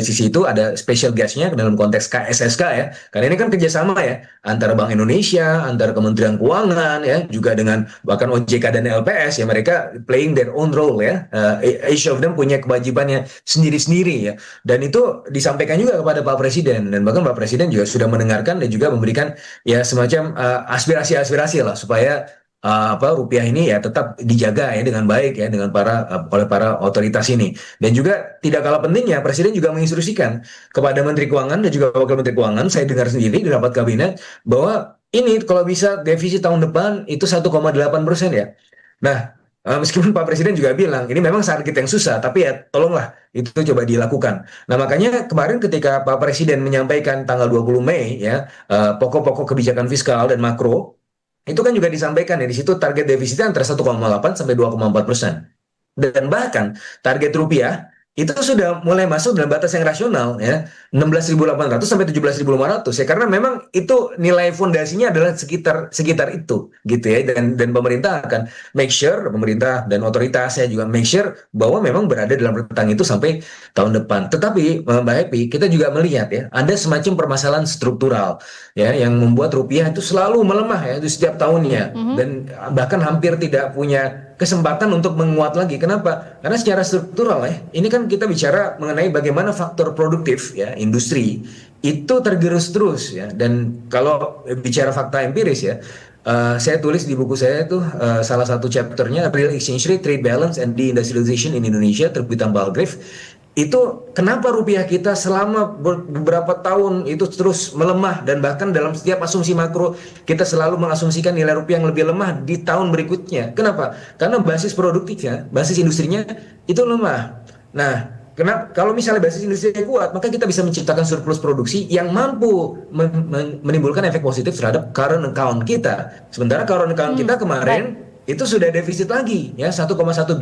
sisi itu ada special guest-nya dalam konteks KSSK ya, karena ini kan kerjasama ya antara Bank Indonesia, antara Kementerian Keuangan ya, juga dengan bahkan OJK dan LPS ya, mereka playing their own role ya. Each of them punya kewajibannya sendiri-sendiri ya, dan itu disampaikan juga kepada Pak Presiden, dan bahkan Pak Presiden juga sudah mendengarkan dan juga memberikan ya semacam aspirasi-aspirasi lah supaya rupiah ini ya tetap dijaga ya dengan baik ya dengan oleh para otoritas ini. Dan juga tidak kalah pentingnya, Presiden juga menginstruksikan kepada Menteri Keuangan dan juga Wakil Menteri Keuangan, saya dengar sendiri di rapat kabinet, bahwa ini kalau bisa defisit tahun depan itu 1,8% ya. Nah, meskipun Pak Presiden juga bilang ini memang target yang susah, tapi ya tolonglah itu coba dilakukan. Nah, makanya kemarin ketika Pak Presiden menyampaikan tanggal 20 Mei ya pokok-pokok kebijakan fiskal dan makro, itu kan juga disampaikan ya, di situ target defisitnya antara 1,8 sampai 2,4%. Dan bahkan target rupiah itu sudah mulai masuk dalam batas yang rasional ya, 16.800 sampai 17.500 ya, karena memang itu nilai fondasinya adalah sekitar itu gitu ya, dan pemerintah akan make sure, pemerintah dan otoritasnya juga make sure bahwa memang berada dalam rentang itu sampai tahun depan. Tetapi Mbak Happy, kita juga melihat ya ada semacam permasalahan struktural ya yang membuat rupiah itu selalu melemah ya, itu setiap tahunnya, dan bahkan hampir tidak punya kesempatan untuk menguat lagi. Kenapa? Karena secara struktural ya, ini kan kita bicara mengenai bagaimana faktor produktif ya, industri itu tergerus terus ya. Dan kalau bicara fakta empiris ya, saya tulis di buku saya itu salah satu chapternya Real Exchange Rate, Trade Balance and Deindustrialization in Indonesia, terbitan Palgrave. Itu kenapa rupiah kita selama beberapa tahun itu terus melemah, dan bahkan dalam setiap asumsi makro kita selalu mengasumsikan nilai rupiah yang lebih lemah di tahun berikutnya. Kenapa? Karena basis produktifnya, basis industrinya itu lemah. Nah, kalau misalnya basis industrinya kuat, maka kita bisa menciptakan surplus produksi yang mampu menimbulkan efek positif terhadap current account kita. Sementara current account kita kemarin itu sudah defisit lagi ya, 1,1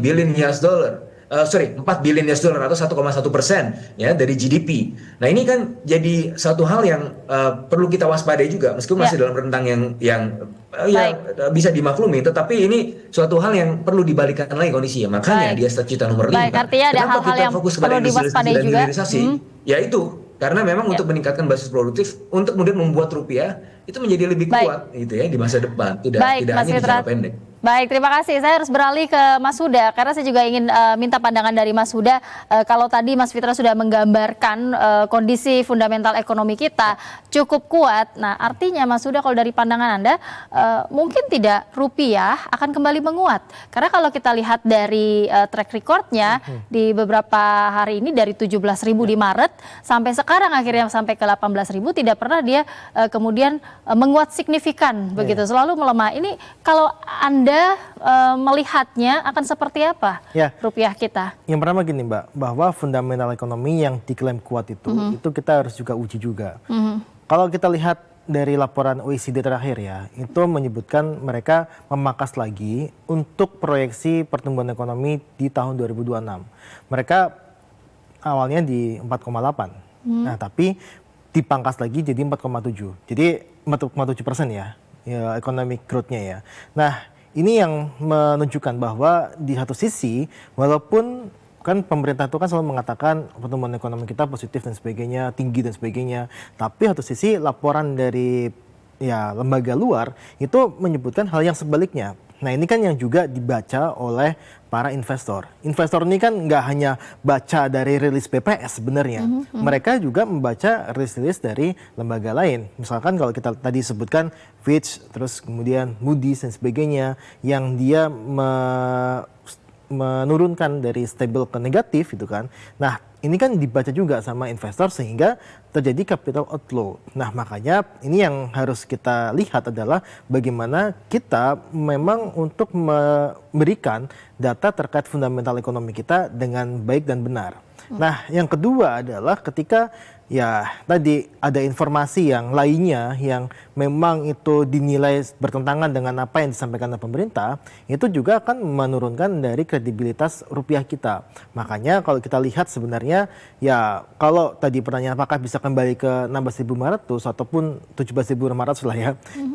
billion US dollar. 4 billion US dollar atau 1,1% ya dari GDP. Nah ini kan jadi satu hal yang perlu kita waspadai juga meskipun masih dalam rentang yang bisa dimaklumi, tetapi ini suatu hal yang perlu dibalikkan lagi kondisinya. Makanya di statuta nomor 5. Artinya ada hal-hal yang fokus perlu pada diwaspadai juga. Yaitu karena memang untuk meningkatkan basis produktif, untuk kemudian membuat rupiah itu menjadi lebih kuat gitu ya di masa depan, tidak hanya di jangka pendek. Baik, terima kasih. Saya harus beralih ke Mas Huda karena saya juga ingin minta pandangan dari Mas Huda. Kalau tadi Mas Fitra sudah menggambarkan kondisi fundamental ekonomi kita cukup kuat. Nah, artinya Mas Huda kalau dari pandangan Anda mungkin tidak rupiah akan kembali menguat. Karena kalau kita lihat dari track recordnya di beberapa hari ini dari 17.000 di Maret sampai sekarang akhirnya sampai ke 18.000 tidak pernah dia kemudian menguat signifikan begitu, selalu melemah. Ini kalau Anda melihatnya akan seperti apa rupiah kita? Yang pertama gini Mbak, bahwa fundamental ekonomi yang diklaim kuat itu kita harus juga uji juga. Kalau kita lihat dari laporan OECD terakhir ya, itu menyebutkan mereka memangkas lagi untuk proyeksi pertumbuhan ekonomi di tahun 2026. Mereka awalnya di 4,8. Nah, tapi dipangkas lagi jadi 4,7. Jadi 4,7% ya economic growth-nya ya. Nah, ini yang menunjukkan bahwa di satu sisi, walaupun kan pemerintah itu kan selalu mengatakan pertumbuhan ekonomi kita positif dan sebagainya, tinggi dan sebagainya, tapi satu sisi laporan dari lembaga luar itu menyebutkan hal yang sebaliknya. Nah ini kan yang juga dibaca oleh para investor. Investor ini kan nggak hanya baca dari rilis BPS sebenarnya. Mereka juga membaca rilis-rilis dari lembaga lain. Misalkan kalau kita tadi sebutkan Fitch, terus kemudian Moody's dan sebagainya, yang dia menurunkan dari stable ke negatif gitu kan. Nah ini kan dibaca juga sama investor sehingga terjadi capital outflow. Nah makanya ini yang harus kita lihat adalah bagaimana kita memang untuk memberikan data terkait fundamental ekonomi kita dengan baik dan benar. Nah yang kedua adalah ketika tadi ada informasi yang lainnya yang memang itu dinilai bertentangan dengan apa yang disampaikan oleh pemerintah, itu juga akan menurunkan dari kredibilitas rupiah kita. Makanya kalau kita lihat sebenarnya kalau tadi pertanyaan apakah bisa kembali ke 16.500 ataupun 17.500 lah ya,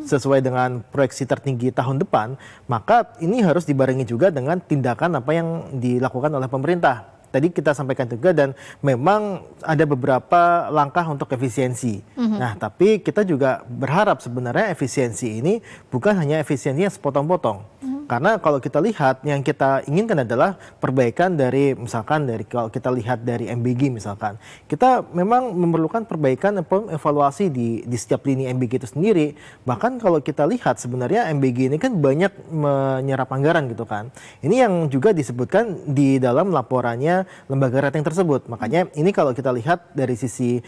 sesuai dengan proyeksi tertinggi tahun depan, maka ini harus dibarengi juga dengan tindakan apa yang dilakukan oleh pemerintah. Tadi kita sampaikan juga dan memang ada beberapa langkah untuk efisiensi. Nah, tapi kita juga berharap sebenarnya efisiensi ini bukan hanya efisiensi yang sepotong-potong. Karena kalau kita lihat yang kita inginkan adalah perbaikan dari misalkan kalau kita lihat dari MBG misalkan. Kita memang memerlukan perbaikan evaluasi di setiap lini MBG itu sendiri. Bahkan kalau kita lihat sebenarnya MBG ini kan banyak menyerap anggaran gitu kan. Ini yang juga disebutkan di dalam laporannya lembaga rating tersebut. Makanya ini kalau kita lihat dari sisi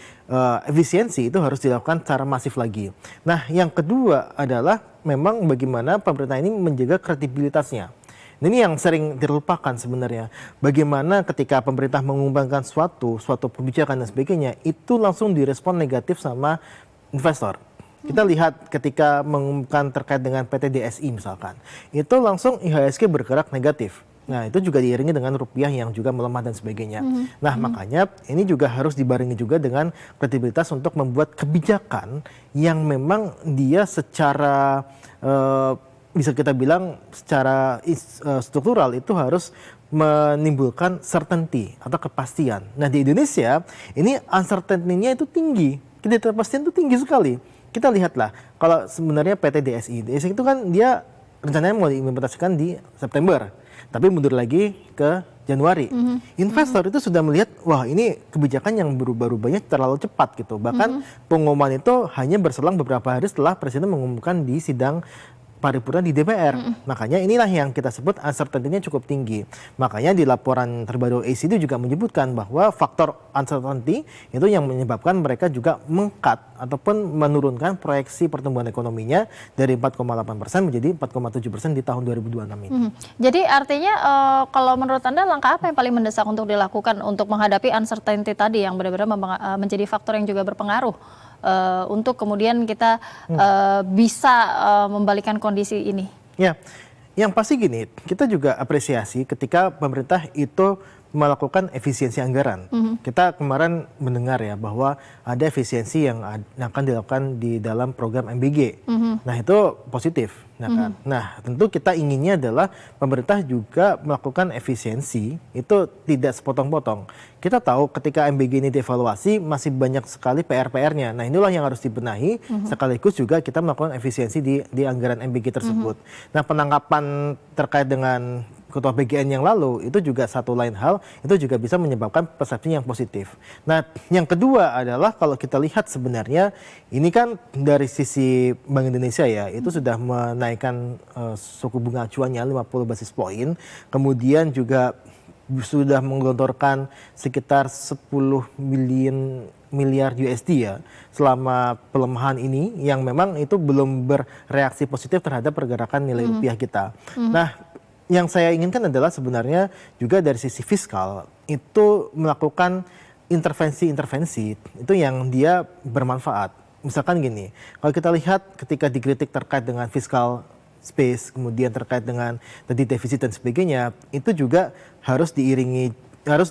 efisiensi itu harus dilakukan secara masif lagi. Nah yang kedua adalah memang bagaimana pemerintah ini menjaga kredibilitasnya. Ini yang sering dilupakan sebenarnya. Bagaimana ketika pemerintah mengumumkan suatu kebijakan dan sebagainya, itu langsung direspon negatif sama investor. Kita lihat ketika mengumumkan terkait dengan PT DSI misalkan, itu langsung IHSG bergerak negatif. Nah itu juga diiringi dengan rupiah yang juga melemah dan sebagainya. Nah makanya ini juga harus dibarengi juga dengan kredibilitas untuk membuat kebijakan yang memang dia secara bisa kita bilang secara struktural itu harus menimbulkan certainty atau kepastian. Nah di Indonesia ini uncertainty-nya itu tinggi, ketidakpastian itu tinggi sekali. Kita lihatlah kalau sebenarnya PT DSI itu kan dia rencananya mau diimplementasikan di September. Tapi mundur lagi ke Januari. Investor itu sudah melihat, wah ini kebijakan yang berubah-ubahnya terlalu cepat gitu. Bahkan pengumuman itu hanya berselang beberapa hari setelah Presiden mengumumkan di sidang paripurna di DPR. Makanya inilah yang kita sebut uncertainty-nya cukup tinggi. Makanya di laporan terbaru OECD juga menyebutkan bahwa faktor uncertainty itu yang menyebabkan mereka juga meng-cut ataupun menurunkan proyeksi pertumbuhan ekonominya dari 4,8% menjadi 4,7% di tahun 2026 ini. Jadi artinya kalau menurut Anda langkah apa yang paling mendesak untuk dilakukan untuk menghadapi uncertainty tadi yang benar-benar menjadi faktor yang juga berpengaruh untuk kemudian kita bisa membalikkan kondisi ini? Ya, Yang pasti gini, kita juga apresiasi ketika pemerintah itu melakukan efisiensi anggaran. Kita kemarin mendengar ya bahwa ada efisiensi yang akan dilakukan di dalam program MBG. Nah itu positif. Nah tentu kita inginnya adalah pemerintah juga melakukan efisiensi itu tidak sepotong-potong. Kita tahu ketika MBG ini dievaluasi masih banyak sekali PR-PR-nya. Nah inilah yang harus dibenahi sekaligus juga kita melakukan efisiensi di anggaran MBG tersebut. Nah penangkapan terkait dengan ketua BGN yang lalu itu juga satu lain hal, itu juga bisa menyebabkan persepsi yang positif. Nah yang kedua adalah kalau kita lihat sebenarnya ini kan dari sisi Bank Indonesia ya itu sudah menaikkan suku bunga acuannya 50 basis poin, kemudian juga sudah menggelontorkan sekitar 10 miliar USD ya selama pelemahan ini yang memang itu belum bereaksi positif terhadap pergerakan nilai rupiah kita. Nah yang saya inginkan adalah sebenarnya juga dari sisi fiskal itu melakukan intervensi-intervensi itu yang dia bermanfaat. Misalkan gini, kalau kita lihat ketika dikritik terkait dengan fiskal space, kemudian terkait dengan tadi defisit dan sebagainya, itu juga harus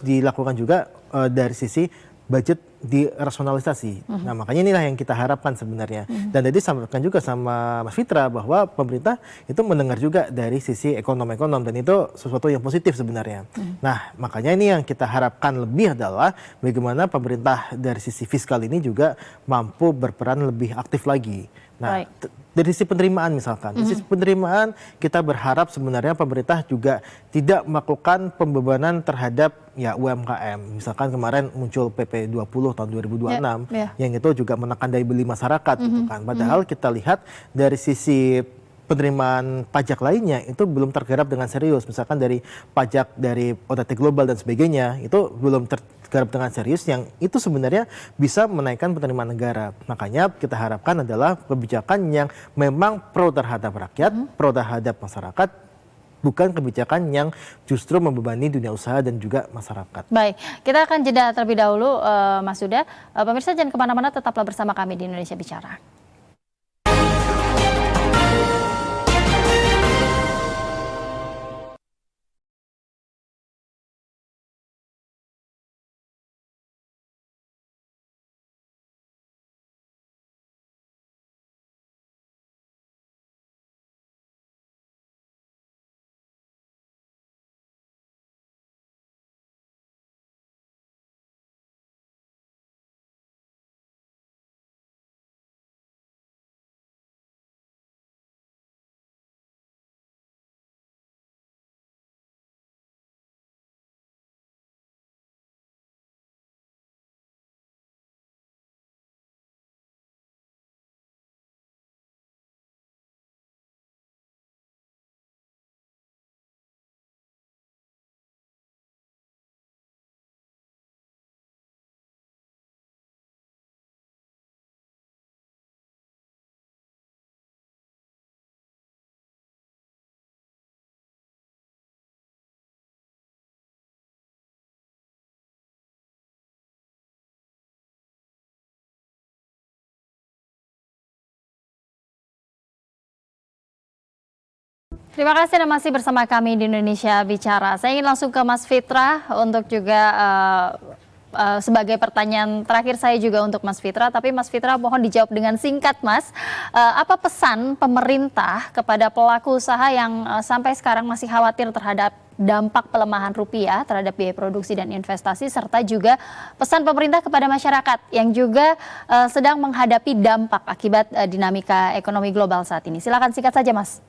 dilakukan juga dari sisi budget dirasionalisasi. Nah makanya inilah yang kita harapkan sebenarnya. Dan tadi sampaikan juga sama Mas Fitra bahwa pemerintah itu mendengar juga dari sisi ekonom-ekonom dan itu sesuatu yang positif sebenarnya. Nah makanya ini yang kita harapkan lebih adalah bagaimana pemerintah dari sisi fiskal ini juga mampu berperan lebih aktif lagi. Nah dari sisi penerimaan misalkan, dari sisi penerimaan kita berharap sebenarnya pemerintah juga tidak melakukan pembebanan terhadap ya UMKM. Misalkan kemarin muncul PP 20 tahun 2026 yang itu juga menekan daya beli masyarakat gitu kan. Padahal kita lihat dari sisi penerimaan pajak lainnya itu belum tergarap dengan serius. Misalkan dari pajak dari OTT global dan sebagainya itu belum tergarap dengan serius yang itu sebenarnya bisa menaikkan penerimaan negara. Makanya kita harapkan adalah kebijakan yang memang pro terhadap rakyat, pro terhadap masyarakat, bukan kebijakan yang justru membebani dunia usaha dan juga masyarakat. Baik, kita akan jeda terlebih dahulu Mas Huda. Pemirsa jangan kemana-mana, tetaplah bersama kami di Indonesia Bicara. Terima kasih Anda masih bersama kami di Indonesia Bicara. Saya ingin langsung ke Mas Fitra untuk juga sebagai pertanyaan terakhir saya juga untuk Mas Fitra. Tapi Mas Fitra mohon dijawab dengan singkat Mas. Apa pesan pemerintah kepada pelaku usaha yang sampai sekarang masih khawatir terhadap dampak pelemahan rupiah terhadap biaya produksi dan investasi, serta juga pesan pemerintah kepada masyarakat yang juga sedang menghadapi dampak akibat dinamika ekonomi global saat ini? Silakan singkat saja Mas.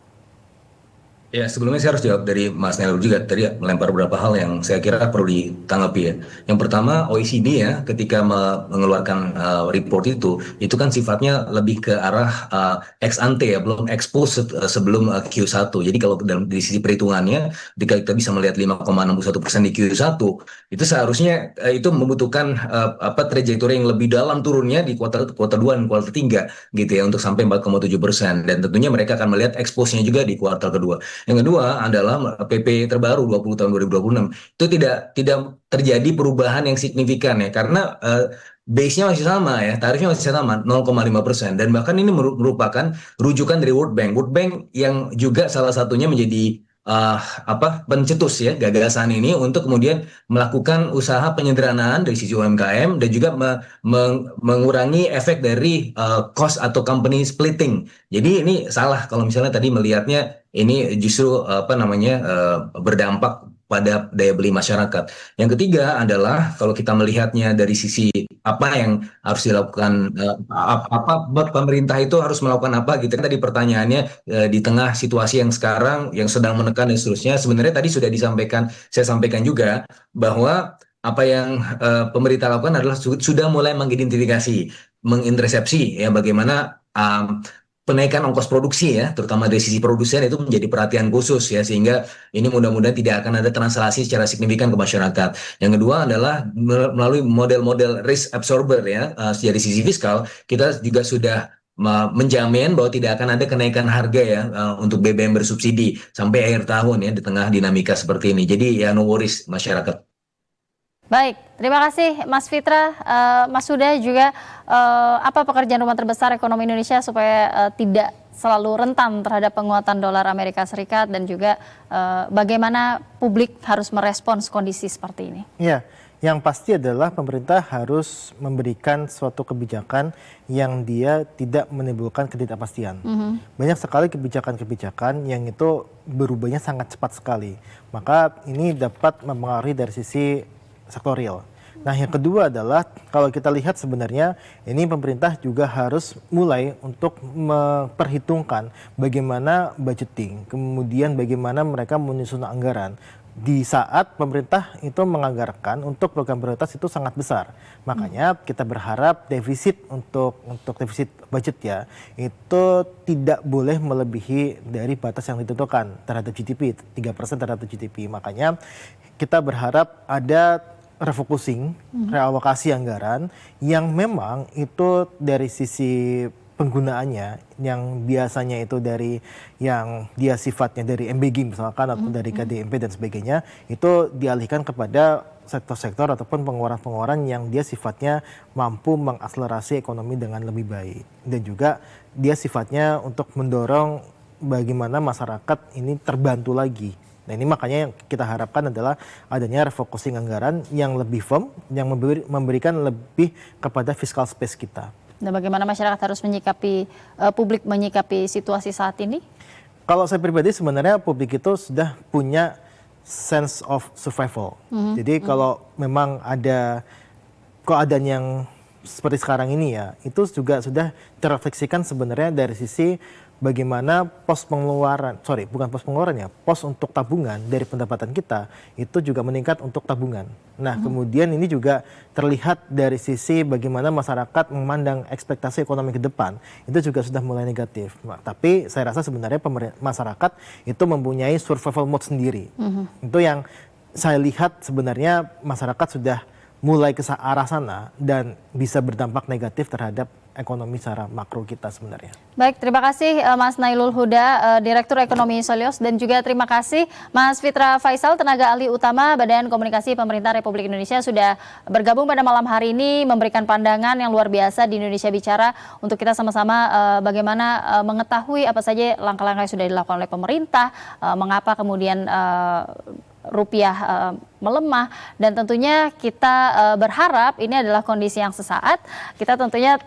Ya, sebelumnya saya harus jawab dari Mas Nelur juga tadi ya, melempar beberapa hal yang saya kira perlu ditanggapi ya. Yang pertama OECD ya ketika mengeluarkan report itu kan sifatnya lebih ke arah ex ante ya, belum expose sebelum Q1. Jadi kalau di sisi perhitungannya ketika kita bisa melihat 5,61% di Q1 itu seharusnya itu membutuhkan trajektori yang lebih dalam turunnya di kuartal 2 dan kuartal 3 gitu ya untuk sampai 4,7%, dan tentunya mereka akan melihat expose-nya juga di kuartal kedua. Yang kedua adalah PP terbaru 20 tahun 2026. Itu tidak terjadi perubahan yang signifikan ya, karena base-nya masih sama ya, tarifnya masih sama 0,5%, dan bahkan ini merupakan rujukan dari World Bank. World Bank yang juga salah satunya menjadi pencetus ya gagasan ini untuk kemudian melakukan usaha penyederhanaan dari sisi UMKM dan juga mengurangi efek dari cost atau company splitting. Jadi ini salah kalau misalnya tadi melihatnya ini justru berdampak pada daya beli masyarakat. Yang ketiga adalah kalau kita melihatnya dari sisi apa yang harus dilakukan, pemerintah itu harus melakukan apa gitu. Tadi pertanyaannya di tengah situasi yang sekarang yang sedang menekan dan seterusnya, sebenarnya tadi sudah saya sampaikan juga bahwa apa yang pemerintah lakukan adalah sudah mulai mengidentifikasi, mengintersepsi ya bagaimana penaikan ongkos produksi ya, terutama dari sisi produsen itu menjadi perhatian khusus ya, sehingga ini mudah-mudahan tidak akan ada translasi secara signifikan ke masyarakat. Yang kedua adalah melalui model-model risk absorber ya, dari sisi fiskal kita juga sudah menjamin bahwa tidak akan ada kenaikan harga ya untuk BBM bersubsidi sampai akhir tahun ya di tengah dinamika seperti ini. Jadi ya no worries masyarakat. Baik, terima kasih Mas Fitra, Mas Huda juga apa pekerjaan rumah terbesar ekonomi Indonesia supaya tidak selalu rentan terhadap penguatan dolar Amerika Serikat dan juga bagaimana publik harus merespons kondisi seperti ini? Iya, yang pasti adalah pemerintah harus memberikan suatu kebijakan yang dia tidak menimbulkan ketidakpastian. Banyak sekali kebijakan-kebijakan yang itu berubahnya sangat cepat sekali. Maka ini dapat mempengaruhi dari sisi sektorial. Nah, yang kedua adalah kalau kita lihat sebenarnya ini pemerintah juga harus mulai untuk memperhitungkan bagaimana budgeting, kemudian bagaimana mereka menyusun anggaran. Di saat pemerintah itu menganggarkan untuk program prioritas itu sangat besar. Makanya kita berharap defisit untuk defisit budget ya, itu tidak boleh melebihi dari batas yang ditentukan terhadap GDP, 3% terhadap GDP. Makanya kita berharap ada refocusing, realokasi anggaran yang memang itu dari sisi penggunaannya yang biasanya itu dari yang dia sifatnya dari MBG misalkan atau dari KDMP dan sebagainya, itu dialihkan kepada sektor-sektor ataupun pengeluaran-pengeluaran yang dia sifatnya mampu mengakselerasi ekonomi dengan lebih baik, dan juga dia sifatnya untuk mendorong bagaimana masyarakat ini terbantu lagi. Nah, ini makanya yang kita harapkan adalah adanya refocusing anggaran yang lebih firm, yang memberikan lebih kepada fiscal space kita. Dan bagaimana masyarakat harus menyikapi, publik menyikapi situasi saat ini? Kalau saya pribadi sebenarnya publik itu sudah punya sense of survival. Jadi kalau memang ada keadaan yang seperti sekarang ini ya, itu juga sudah terrefleksikan sebenarnya dari sisi bagaimana pos untuk tabungan dari pendapatan kita itu juga meningkat untuk tabungan. Nah, kemudian ini juga terlihat dari sisi bagaimana masyarakat memandang ekspektasi ekonomi ke depan, itu juga sudah mulai negatif. Nah, tapi saya rasa sebenarnya masyarakat itu mempunyai survival mode sendiri. Itu yang saya lihat sebenarnya masyarakat sudah mulai ke arah sana dan bisa berdampak negatif terhadap ekonomi secara makro kita sebenarnya. Baik, terima kasih Mas Nailul Huda, Direktur Ekonomi Solios, dan juga terima kasih Mas Fitra Faisal, tenaga ahli utama Badan Komunikasi Pemerintah Republik Indonesia, sudah bergabung pada malam hari ini memberikan pandangan yang luar biasa di Indonesia Bicara untuk kita sama-sama bagaimana mengetahui apa saja langkah-langkah yang sudah dilakukan oleh pemerintah, mengapa kemudian rupiah melemah, dan tentunya kita berharap ini adalah kondisi yang sesaat. Kita tentunya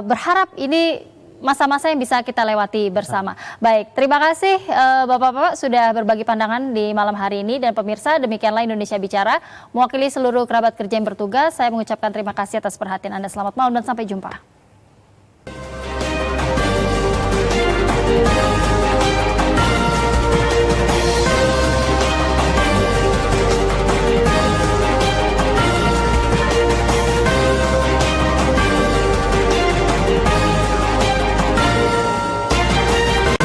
berharap ini masa-masa yang bisa kita lewati bersama. Baik, terima kasih Bapak-Bapak sudah berbagi pandangan di malam hari ini, dan pemirsa, demikianlah Indonesia Bicara. Mewakili seluruh kerabat kerja yang bertugas, saya mengucapkan terima kasih atas perhatian Anda. Selamat malam dan sampai jumpa.